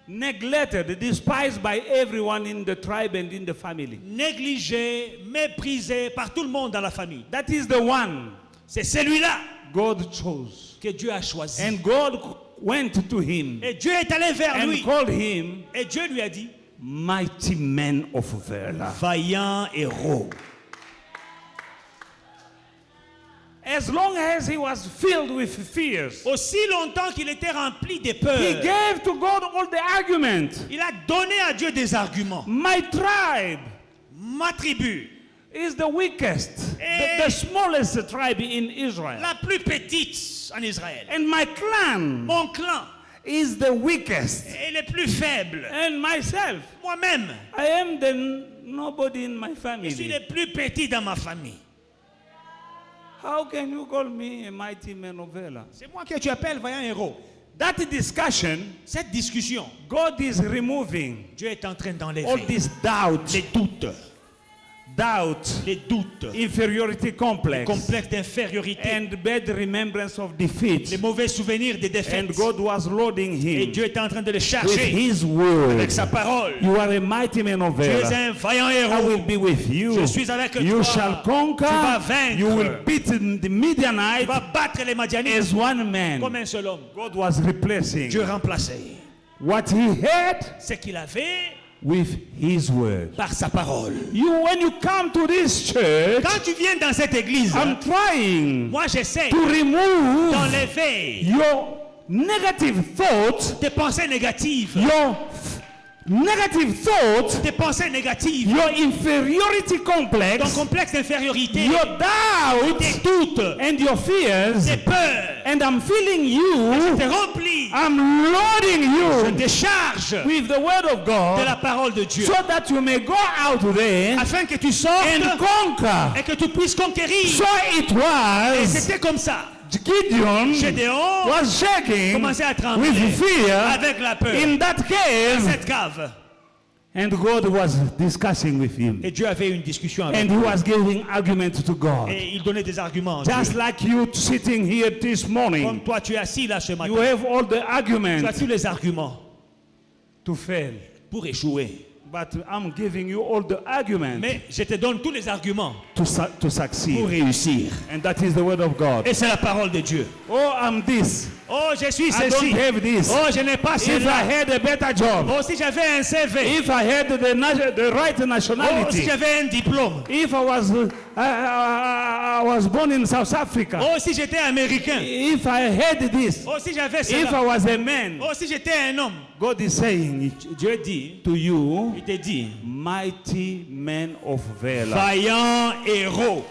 Speaker 3: Neglected, despised by everyone in the tribe and in the family.
Speaker 2: Négligé, méprisé par tout le monde dans la famille.
Speaker 3: That is the one
Speaker 2: C'est celui-là
Speaker 3: God chose.
Speaker 2: que Dieu a choisi.
Speaker 3: And God went to him
Speaker 2: Et Dieu est allé vers
Speaker 3: and
Speaker 2: lui.
Speaker 3: called him
Speaker 2: Et Dieu lui a dit,
Speaker 3: mighty man of valor.
Speaker 2: vaillant héros.
Speaker 3: As long as he was filled with fears,
Speaker 2: Aussi longtemps qu'il était rempli de
Speaker 3: he
Speaker 2: peur,
Speaker 3: gave to God all the argument.
Speaker 2: il a donné à Dieu des arguments.
Speaker 3: My tribe
Speaker 2: Ma tribu,
Speaker 3: is the weakest,
Speaker 2: Eh.
Speaker 3: the smallest tribe in Israel.
Speaker 2: la plus petite en Israël.
Speaker 3: And my clan
Speaker 2: Mon clan
Speaker 3: is the weakest.
Speaker 2: est le plus faible.
Speaker 3: And myself,
Speaker 2: Moi-même,
Speaker 3: I am the nobody in my
Speaker 2: je suis
Speaker 3: family.
Speaker 2: le plus petit dans ma famille.
Speaker 3: How can you call me a mighty man of valor?
Speaker 2: C'est moi que tu appelles vaillant héros.
Speaker 3: That discussion,
Speaker 2: Cette discussion,
Speaker 3: God is removing
Speaker 2: Dieu est en train
Speaker 3: all
Speaker 2: d'enlever
Speaker 3: this doubt,
Speaker 2: les doutes, les doutes,
Speaker 3: inferiority complex,
Speaker 2: complexes d'infériorité,
Speaker 3: and bad remembrance of defeat.
Speaker 2: les mauvais souvenirs des défaites.
Speaker 3: And God was loading
Speaker 2: Et
Speaker 3: him
Speaker 2: Dieu est en train de le
Speaker 3: with
Speaker 2: charger
Speaker 3: His word.
Speaker 2: avec sa parole.
Speaker 3: You are a mighty man of
Speaker 2: Tu es
Speaker 3: valor.
Speaker 2: un vaillant
Speaker 3: I
Speaker 2: héros.
Speaker 3: will be with you.
Speaker 2: Je suis avec
Speaker 3: You
Speaker 2: toi.
Speaker 3: shall conquer.
Speaker 2: Tu vas vaincre.
Speaker 3: You will beat the
Speaker 2: Tu
Speaker 3: Midianite
Speaker 2: vas battre les Madianites
Speaker 3: as one man.
Speaker 2: comme un seul homme.
Speaker 3: God was replacing
Speaker 2: Dieu remplacé
Speaker 3: what he had
Speaker 2: ce qu'il avait
Speaker 3: with His word.
Speaker 2: par sa parole.
Speaker 3: When you come to this church,
Speaker 2: Quand tu viens dans cette église,
Speaker 3: I'm trying
Speaker 2: moi j'essaie
Speaker 3: to remove
Speaker 2: d'enlever
Speaker 3: your negative thoughts,
Speaker 2: tes pensées négatives,
Speaker 3: your negative thoughts,
Speaker 2: tes pensées négatives,
Speaker 3: your inferiority
Speaker 2: ton
Speaker 3: complex,
Speaker 2: complexe d'infériorité,
Speaker 3: your doubts,
Speaker 2: tes doutes,
Speaker 3: and your fears,
Speaker 2: tes peurs.
Speaker 3: and I'm filling you,
Speaker 2: T'es rempli.
Speaker 3: I'm loading
Speaker 2: Je
Speaker 3: you
Speaker 2: décharge
Speaker 3: with the word of
Speaker 2: de la
Speaker 3: God
Speaker 2: parole de Dieu
Speaker 3: so that you may go out there
Speaker 2: afin que tu sortes
Speaker 3: and conquer.
Speaker 2: et que tu puisses conquérir.
Speaker 3: So it
Speaker 2: Et
Speaker 3: was
Speaker 2: c'était comme ça.
Speaker 3: Gideon
Speaker 2: Gédéon
Speaker 3: was shaking
Speaker 2: commençait à trembler
Speaker 3: with fear
Speaker 2: avec la peur
Speaker 3: in that
Speaker 2: dans
Speaker 3: cave,
Speaker 2: cette cave.
Speaker 3: And God was discussing with him.
Speaker 2: Et Dieu avait une discussion avec
Speaker 3: And
Speaker 2: lui.
Speaker 3: he was giving arguments to God.
Speaker 2: Et il donnait des arguments.
Speaker 3: Just like you sitting here this
Speaker 2: Comme
Speaker 3: morning,
Speaker 2: toi, tu es assis là ce matin.
Speaker 3: you have all the
Speaker 2: Tu as
Speaker 3: arguments
Speaker 2: tous les arguments
Speaker 3: to fail.
Speaker 2: pour échouer.
Speaker 3: But I'm giving you all the arguments
Speaker 2: Mais je te donne tous les arguments
Speaker 3: to
Speaker 2: pour
Speaker 3: succeed.
Speaker 2: réussir.
Speaker 3: And that is the word of God.
Speaker 2: Et c'est la parole de Dieu.
Speaker 3: Oh, I'm this.
Speaker 2: Oh, je suis
Speaker 3: I don't
Speaker 2: ceci.
Speaker 3: have this.
Speaker 2: Oh, je n'ai pas
Speaker 3: If I
Speaker 2: cela.
Speaker 3: had a better job,
Speaker 2: Oh, si j'avais un CV.
Speaker 3: if I had the right
Speaker 2: Oh, si
Speaker 3: nationality,
Speaker 2: j'avais un diplôme.
Speaker 3: if I was born in South Africa,
Speaker 2: Oh, si j'étais américain.
Speaker 3: if I had this,
Speaker 2: Oh, si j'avais
Speaker 3: if I
Speaker 2: cela.
Speaker 3: was a man,
Speaker 2: Oh, si j'étais un homme.
Speaker 3: God is saying
Speaker 2: Dieu dit,
Speaker 3: to you,
Speaker 2: il te dit,
Speaker 3: mighty men of valor,
Speaker 2: vaillant héros,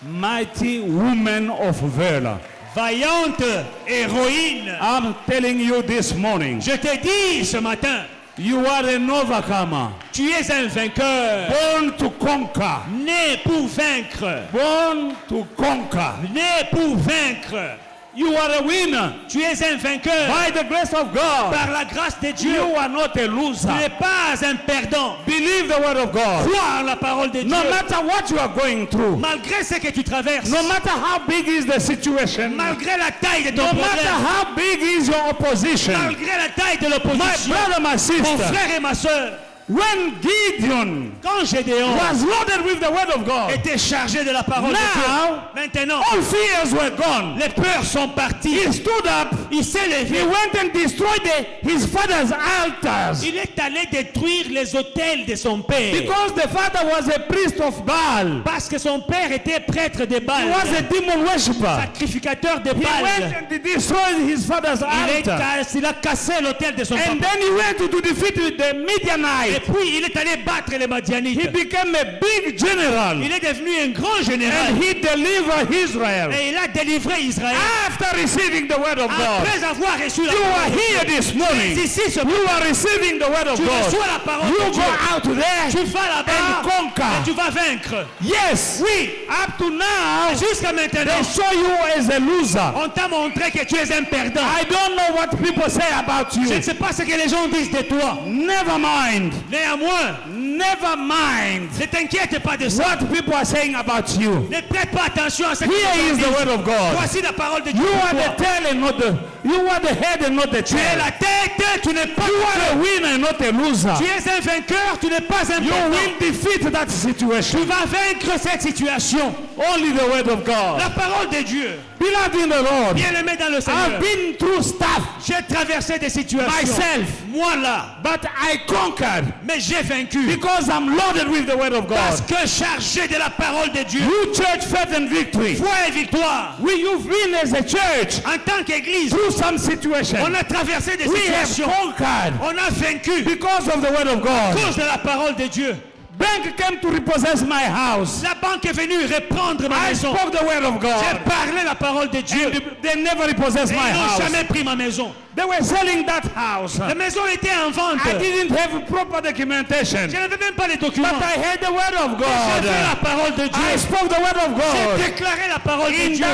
Speaker 3: mighty women of valor.
Speaker 2: vaillante héroïne.
Speaker 3: I'm telling you this morning,
Speaker 2: Je te dis ce matin,
Speaker 3: you are an overcomer,
Speaker 2: tu es un vainqueur,
Speaker 3: born to conquer,
Speaker 2: né pour vaincre,
Speaker 3: born to conquer.
Speaker 2: né pour vaincre.
Speaker 3: You are a winner.
Speaker 2: Tu es un vainqueur
Speaker 3: By the grace of God,
Speaker 2: par la grâce de Dieu.
Speaker 3: you are not a
Speaker 2: Tu
Speaker 3: loser.
Speaker 2: n'es pas un perdant.
Speaker 3: Believe the word of God.
Speaker 2: Crois en la parole de Dieu.
Speaker 3: No matter what you are going through,
Speaker 2: Malgré ce que tu traverses,
Speaker 3: no matter how big is the situation,
Speaker 2: malgré la taille de ton
Speaker 3: no matter
Speaker 2: problème,
Speaker 3: how big is your opposition,
Speaker 2: malgré la taille de
Speaker 3: my
Speaker 2: l'opposition,
Speaker 3: brother, my
Speaker 2: mon
Speaker 3: sister,
Speaker 2: frère et ma soeur,
Speaker 3: when Gideon
Speaker 2: quand Gédéon
Speaker 3: was loaded with the word of God,
Speaker 2: était chargé de la parole de
Speaker 3: Now,
Speaker 2: Dieu, maintenant,
Speaker 3: all fears were gone.
Speaker 2: les peurs sont parties.
Speaker 3: He stood up,
Speaker 2: Il s'est
Speaker 3: he
Speaker 2: levé.
Speaker 3: went and destroyed his father's altars.
Speaker 2: Il est allé détruire les autels de son père.
Speaker 3: Because the father was a priest of Baal.
Speaker 2: Parce que son père était prêtre de
Speaker 3: He
Speaker 2: Baal,
Speaker 3: was a demon worshipper.
Speaker 2: sacrificateur de
Speaker 3: He went
Speaker 2: Baal.
Speaker 3: and destroyed his father's altar.
Speaker 2: Il a cassé l'autel de son
Speaker 3: And
Speaker 2: papa.
Speaker 3: then he went to defeat the
Speaker 2: Et
Speaker 3: Midianites.
Speaker 2: puis il est allé battre les
Speaker 3: He
Speaker 2: Madianites.
Speaker 3: became a big general.
Speaker 2: Il est devenu un grand général.
Speaker 3: And he delivered Israel.
Speaker 2: Et il a délivré Israël.
Speaker 3: After receiving the word of God.
Speaker 2: Après avoir reçu la
Speaker 3: You are
Speaker 2: parole de
Speaker 3: here
Speaker 2: Dieu.
Speaker 3: this morning.
Speaker 2: Tu es ici ce
Speaker 3: You
Speaker 2: matin.
Speaker 3: are receiving the word of
Speaker 2: Tu
Speaker 3: God.
Speaker 2: reçois la parole
Speaker 3: You
Speaker 2: de
Speaker 3: go
Speaker 2: Dieu.
Speaker 3: out there
Speaker 2: Tu vas
Speaker 3: and
Speaker 2: là-bas
Speaker 3: conquer.
Speaker 2: et tu vas vaincre.
Speaker 3: Yes.
Speaker 2: Oui.
Speaker 3: Up to now,
Speaker 2: Jusqu'à maintenant,
Speaker 3: they saw you as a loser.
Speaker 2: on t'a montré que tu es un perdant.
Speaker 3: I don't know what people say about
Speaker 2: Je
Speaker 3: you.
Speaker 2: ne sais pas ce que les gens disent de toi.
Speaker 3: Never mind.
Speaker 2: Néanmoins,
Speaker 3: Never mind
Speaker 2: ne t'inquiète pas de ça.
Speaker 3: what people are saying about you.
Speaker 2: Ne prête pas attention à ce que
Speaker 3: Here
Speaker 2: les gens
Speaker 3: is the
Speaker 2: disent.
Speaker 3: word of God.
Speaker 2: Voici la parole de Dieu.
Speaker 3: You
Speaker 2: pour
Speaker 3: are
Speaker 2: toi.
Speaker 3: the tail and not the. You are the head and not the
Speaker 2: Tu es
Speaker 3: tail.
Speaker 2: la tête, tu n'es pas
Speaker 3: You are a winner and not a loser.
Speaker 2: Tu es un vainqueur, tu n'es pas un
Speaker 3: You
Speaker 2: perdant.
Speaker 3: will defeat that
Speaker 2: Tu
Speaker 3: situation.
Speaker 2: vas vaincre cette situation.
Speaker 3: Only the word of God.
Speaker 2: La parole de Dieu.
Speaker 3: Beloved in the Lord,
Speaker 2: Bien-aimé dans le Seigneur.
Speaker 3: I've been through stuff
Speaker 2: J'ai traversé des situations.
Speaker 3: myself,
Speaker 2: Moi là.
Speaker 3: but I conquered
Speaker 2: Mais j'ai vaincu.
Speaker 3: because I'm loaded with the word of
Speaker 2: Parce
Speaker 3: God.
Speaker 2: que chargé de la parole de Dieu.
Speaker 3: You church, faith and victory.
Speaker 2: Foi et victoire.
Speaker 3: You've been as a church
Speaker 2: En tant qu'église,
Speaker 3: through some situation.
Speaker 2: on a traversé des
Speaker 3: We have
Speaker 2: situations.
Speaker 3: conquered
Speaker 2: On a vaincu
Speaker 3: because of the word of
Speaker 2: à
Speaker 3: God.
Speaker 2: cause de la parole de Dieu.
Speaker 3: Bank came to repossess my house.
Speaker 2: La banque est venue reprendre ma
Speaker 3: I
Speaker 2: maison.
Speaker 3: spoke the word of
Speaker 2: J'ai
Speaker 3: God.
Speaker 2: parlé la parole de Dieu.
Speaker 3: And they never repossessed
Speaker 2: Et
Speaker 3: my
Speaker 2: ils n'ont
Speaker 3: house.
Speaker 2: jamais pris ma maison.
Speaker 3: They were selling that house.
Speaker 2: La maison était en vente.
Speaker 3: I didn't have proper documentation.
Speaker 2: Je n'avais même pas les
Speaker 3: But
Speaker 2: documents.
Speaker 3: I heard the word of
Speaker 2: J'ai fait la
Speaker 3: God.
Speaker 2: parole de
Speaker 3: I
Speaker 2: Dieu.
Speaker 3: spoke the word of
Speaker 2: J'ai
Speaker 3: God.
Speaker 2: déclaré la parole de Dieu.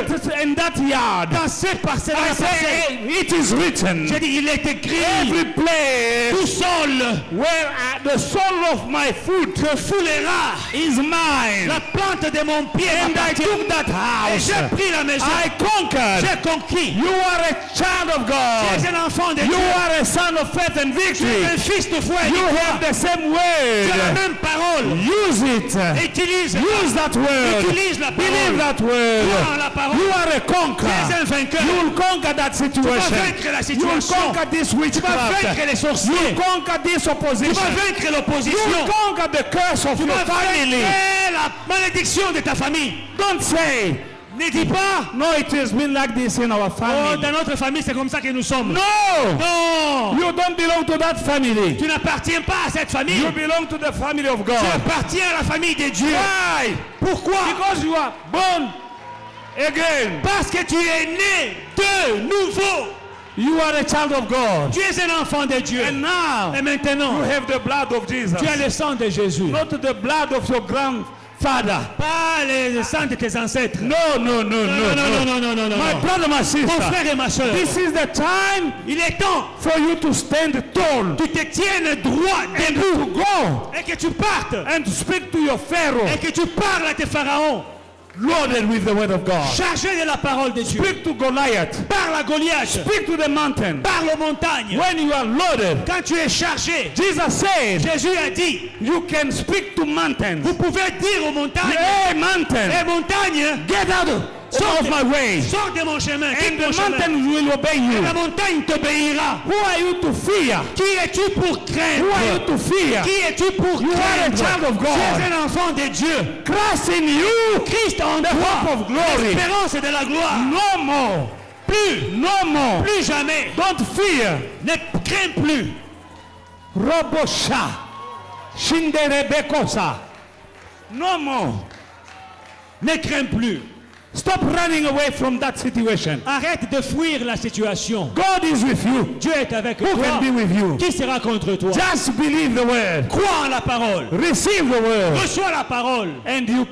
Speaker 3: In that yard.
Speaker 2: Dans ces parcelles,
Speaker 3: I say, hey, it is written.
Speaker 2: j'ai dit, il est écrit,
Speaker 3: Every place
Speaker 2: tout sol
Speaker 3: where the sole of my foot
Speaker 2: te foulera
Speaker 3: is mine.
Speaker 2: la plante de mon pied.
Speaker 3: And I
Speaker 2: m'appartient.
Speaker 3: took that
Speaker 2: Et
Speaker 3: house.
Speaker 2: j'ai pris la maison.
Speaker 3: I conquered.
Speaker 2: J'ai conquis.
Speaker 3: You are a child of
Speaker 2: Tu
Speaker 3: God.
Speaker 2: es un enfant de
Speaker 3: You
Speaker 2: Dieu.
Speaker 3: are a son of faith and
Speaker 2: Tu es
Speaker 3: victory.
Speaker 2: un fils de foi et de
Speaker 3: You
Speaker 2: victoire.
Speaker 3: have the same
Speaker 2: Tu as la
Speaker 3: word.
Speaker 2: même parole.
Speaker 3: Use it.
Speaker 2: Utilise
Speaker 3: Use that word.
Speaker 2: Utilise la
Speaker 3: Believe
Speaker 2: parole.
Speaker 3: that
Speaker 2: Crois en
Speaker 3: word.
Speaker 2: la parole.
Speaker 3: You are a
Speaker 2: Tu es un
Speaker 3: conqueror.
Speaker 2: vainqueur.
Speaker 3: You will conquer that
Speaker 2: Tu vas
Speaker 3: situation.
Speaker 2: vaincre la
Speaker 3: You will
Speaker 2: situation.
Speaker 3: conquer this
Speaker 2: Tu vas
Speaker 3: witchcraft.
Speaker 2: vaincre les
Speaker 3: You
Speaker 2: sorciers.
Speaker 3: will conquer this
Speaker 2: Tu vas
Speaker 3: opposition.
Speaker 2: vaincre
Speaker 3: You
Speaker 2: l'opposition.
Speaker 3: will conquer the curse of
Speaker 2: Tu
Speaker 3: your
Speaker 2: vas
Speaker 3: family.
Speaker 2: vaincre la malédiction de ta famille.
Speaker 3: Don't say,
Speaker 2: Ne dis pas,
Speaker 3: no, it has been like this in our
Speaker 2: oh,
Speaker 3: family.
Speaker 2: dans notre famille, c'est comme ça que nous sommes.
Speaker 3: No!
Speaker 2: Non,
Speaker 3: You don't belong to that family.
Speaker 2: tu n'appartiens pas à cette famille.
Speaker 3: You belong to the family of
Speaker 2: Tu
Speaker 3: God.
Speaker 2: appartiens à la famille de Dieu.
Speaker 3: Why?
Speaker 2: Pourquoi?
Speaker 3: Because you are born again.
Speaker 2: Parce que tu es né de nouveau.
Speaker 3: You are a child of God.
Speaker 2: Tu es un enfant de Dieu.
Speaker 3: And now
Speaker 2: Et maintenant,
Speaker 3: you have the blood of Jesus.
Speaker 2: tu as le sang de Jésus.
Speaker 3: Not the blood of your father.
Speaker 2: pas les sang de tes ancêtres.
Speaker 3: No, no, no, no,
Speaker 2: Non.
Speaker 3: My brother, my
Speaker 2: Mon
Speaker 3: sister.
Speaker 2: frère et ma soeur,
Speaker 3: This is the time
Speaker 2: il est temps
Speaker 3: for you to stand tall
Speaker 2: que tu te tiennes droit
Speaker 3: and
Speaker 2: debout
Speaker 3: to go
Speaker 2: et que tu partes
Speaker 3: and speak to your Pharaoh,
Speaker 2: et que tu parles à tes pharaons,
Speaker 3: loaded with the word of God.
Speaker 2: chargé de la parole de Dieu.
Speaker 3: Speak to Goliath.
Speaker 2: Parle à Goliath,
Speaker 3: Speak to the mountain.
Speaker 2: parle aux montagnes.
Speaker 3: When you are loaded,
Speaker 2: Quand tu es chargé,
Speaker 3: Jesus said,
Speaker 2: Jésus a dit,
Speaker 3: you can speak to mountains.
Speaker 2: vous pouvez dire aux montagnes,
Speaker 3: Hey, mountain,
Speaker 2: les montagnes,
Speaker 3: get out of my way.
Speaker 2: sors de mon chemin, quitte
Speaker 3: And
Speaker 2: mon
Speaker 3: the
Speaker 2: chemin.
Speaker 3: mountain will obey
Speaker 2: Et la
Speaker 3: you.
Speaker 2: montagne t'obéira.
Speaker 3: Who are you to fear?
Speaker 2: Qui es-tu pour
Speaker 3: Who are you
Speaker 2: craindre?
Speaker 3: to fear?
Speaker 2: Qui es-tu pour
Speaker 3: You are a
Speaker 2: craindre?
Speaker 3: child of
Speaker 2: Tu
Speaker 3: God.
Speaker 2: es un enfant de Dieu.
Speaker 3: Christ in you,
Speaker 2: Christ en
Speaker 3: the hope
Speaker 2: toi,
Speaker 3: of glory.
Speaker 2: l'espérance de la gloire.
Speaker 3: No more. No more.
Speaker 2: Plus jamais.
Speaker 3: Don't fear.
Speaker 2: Ne crains plus.
Speaker 3: Robosha. Shinderebekosa. No more.
Speaker 2: Ne crains plus.
Speaker 3: Stop running away from that situation.
Speaker 2: Arrête de fuir la situation.
Speaker 3: God is with you.
Speaker 2: Dieu est avec
Speaker 3: Who can be
Speaker 2: toi.
Speaker 3: with you?
Speaker 2: Qui sera contre toi?
Speaker 3: Just believe the word.
Speaker 2: Crois en la parole.
Speaker 3: Receive the word.
Speaker 2: Reçois la parole.
Speaker 3: And you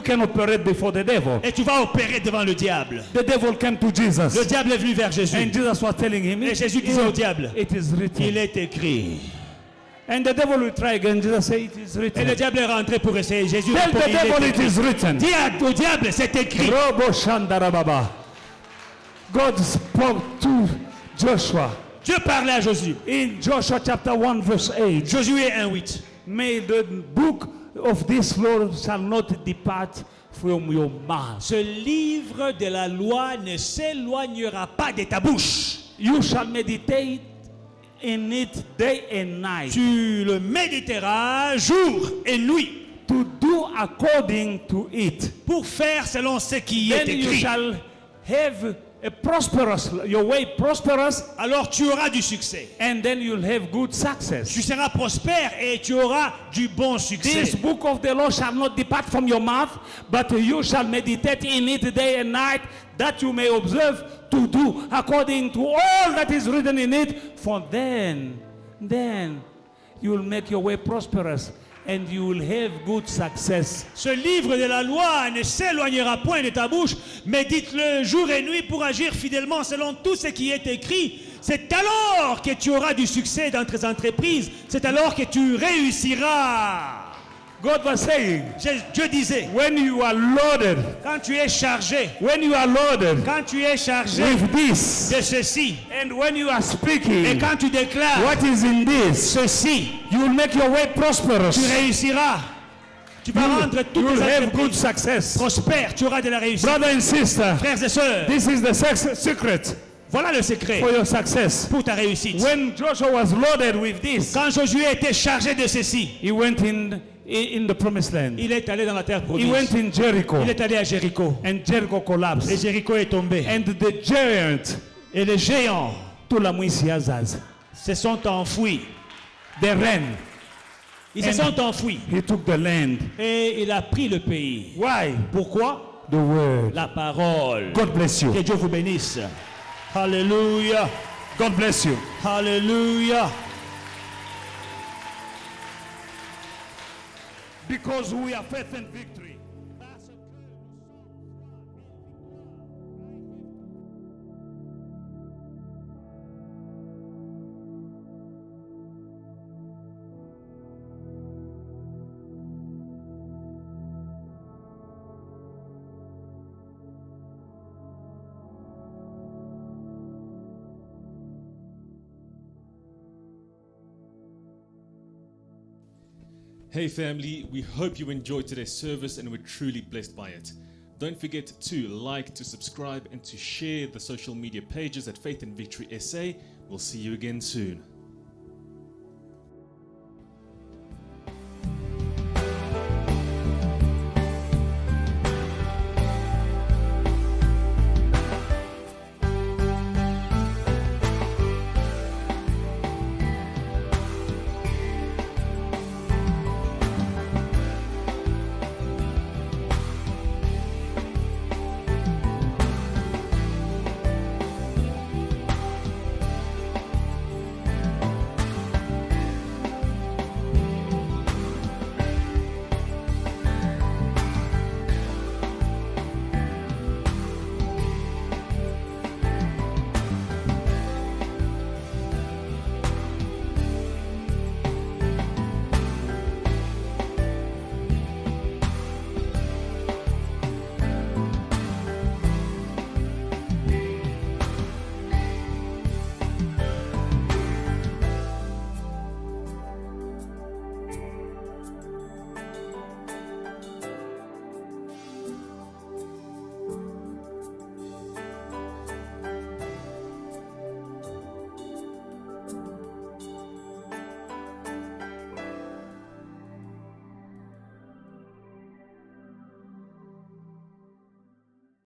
Speaker 3: can operate before the devil.
Speaker 2: Et tu vas opérer devant le diable.
Speaker 3: The devil came to Jesus.
Speaker 2: Le diable est venu vers Jésus.
Speaker 3: And Jesus was telling him,
Speaker 2: Et Jésus disait au diable,
Speaker 3: it is
Speaker 2: il
Speaker 3: written.
Speaker 2: est écrit.
Speaker 3: And the devil will try again. Jesus said, it is
Speaker 2: Et le
Speaker 3: written.
Speaker 2: diable est rentré pour essayer. Jésus
Speaker 3: Tell
Speaker 2: répond,
Speaker 3: the
Speaker 2: il est
Speaker 3: devil it
Speaker 2: écrit.
Speaker 3: is written.
Speaker 2: Dis au diable, c'est écrit.
Speaker 3: Robo Shandarababa. God spoke to Joshua
Speaker 2: Dieu parlait à Josué.
Speaker 3: in Joshua chapter 1 verse 8.
Speaker 2: Josué 1:8.
Speaker 3: May the book of this law shall not depart from your mouth.
Speaker 2: Ce livre de la loi ne s'éloignera pas de ta bouche.
Speaker 3: You shall meditate in it day and night
Speaker 2: Tu le méditeras jour et nuit
Speaker 3: to do according to it.
Speaker 2: pour faire selon ce qui est
Speaker 3: Then you
Speaker 2: écrit.
Speaker 3: shall have a prosperous, your way prosperous,
Speaker 2: Alors tu auras du succès.
Speaker 3: and then you'll have good success.
Speaker 2: Tu seras prospère et tu auras du bon succès.
Speaker 3: This book of the law shall not depart from your mouth, but you shall meditate in it day and night, that you may observe to do according to all that is written in it. For then you will make your way prosperous, and you will have good success.
Speaker 2: Ce livre de la loi ne s'éloignera point de ta bouche. Médite-le jour et nuit pour agir fidèlement selon tout ce qui est écrit. C'est alors que tu auras du succès dans tes entreprises. C'est alors que tu réussiras.
Speaker 3: God was saying,
Speaker 2: Dieu disait,
Speaker 3: when you are loaded,
Speaker 2: quand tu es chargé,
Speaker 3: when you are loaded
Speaker 2: quand tu es chargé
Speaker 3: with this,
Speaker 2: de ceci,
Speaker 3: and when you are
Speaker 2: et
Speaker 3: speaking
Speaker 2: quand tu déclares
Speaker 3: what is in this,
Speaker 2: ceci,
Speaker 3: you will make your way prosperous.
Speaker 2: tu réussiras. Tu vas rendre
Speaker 3: You
Speaker 2: toutes
Speaker 3: will
Speaker 2: tes
Speaker 3: have good
Speaker 2: entreprises
Speaker 3: success.
Speaker 2: prospères. Tu auras de la réussite.
Speaker 3: Brother and sister,
Speaker 2: Frères et sœurs,
Speaker 3: this is the secret
Speaker 2: voilà le secret
Speaker 3: for your success.
Speaker 2: pour ta réussite.
Speaker 3: When Joshua was loaded with this,
Speaker 2: Quand Josué était chargé de ceci,
Speaker 3: he went in the promised land.
Speaker 2: il est allé dans la terre
Speaker 3: He
Speaker 2: promise.
Speaker 3: went in Jericho,
Speaker 2: Il est allé à Jéricho.
Speaker 3: and Jericho
Speaker 2: Et
Speaker 3: collapsed.
Speaker 2: Jéricho est tombé.
Speaker 3: And the giant,
Speaker 2: Et les géants
Speaker 3: Tulamwisiazaz,
Speaker 2: se sont enfouis.
Speaker 3: they ran.
Speaker 2: Ils se sont enfouis.
Speaker 3: He took the land.
Speaker 2: Et il a pris le pays.
Speaker 3: Why?
Speaker 2: Pourquoi?
Speaker 3: The word.
Speaker 2: La parole.
Speaker 3: God bless you.
Speaker 2: Que Dieu vous bénisse. Alléluia.
Speaker 3: God bless you.
Speaker 2: Alléluia.
Speaker 3: Because we are faith and victory.
Speaker 5: Hey family, we hope you enjoyed today's service and were truly blessed by it. Don't forget to like, to subscribe, and to share the social media pages at Faith and Victory SA. We'll see you again soon.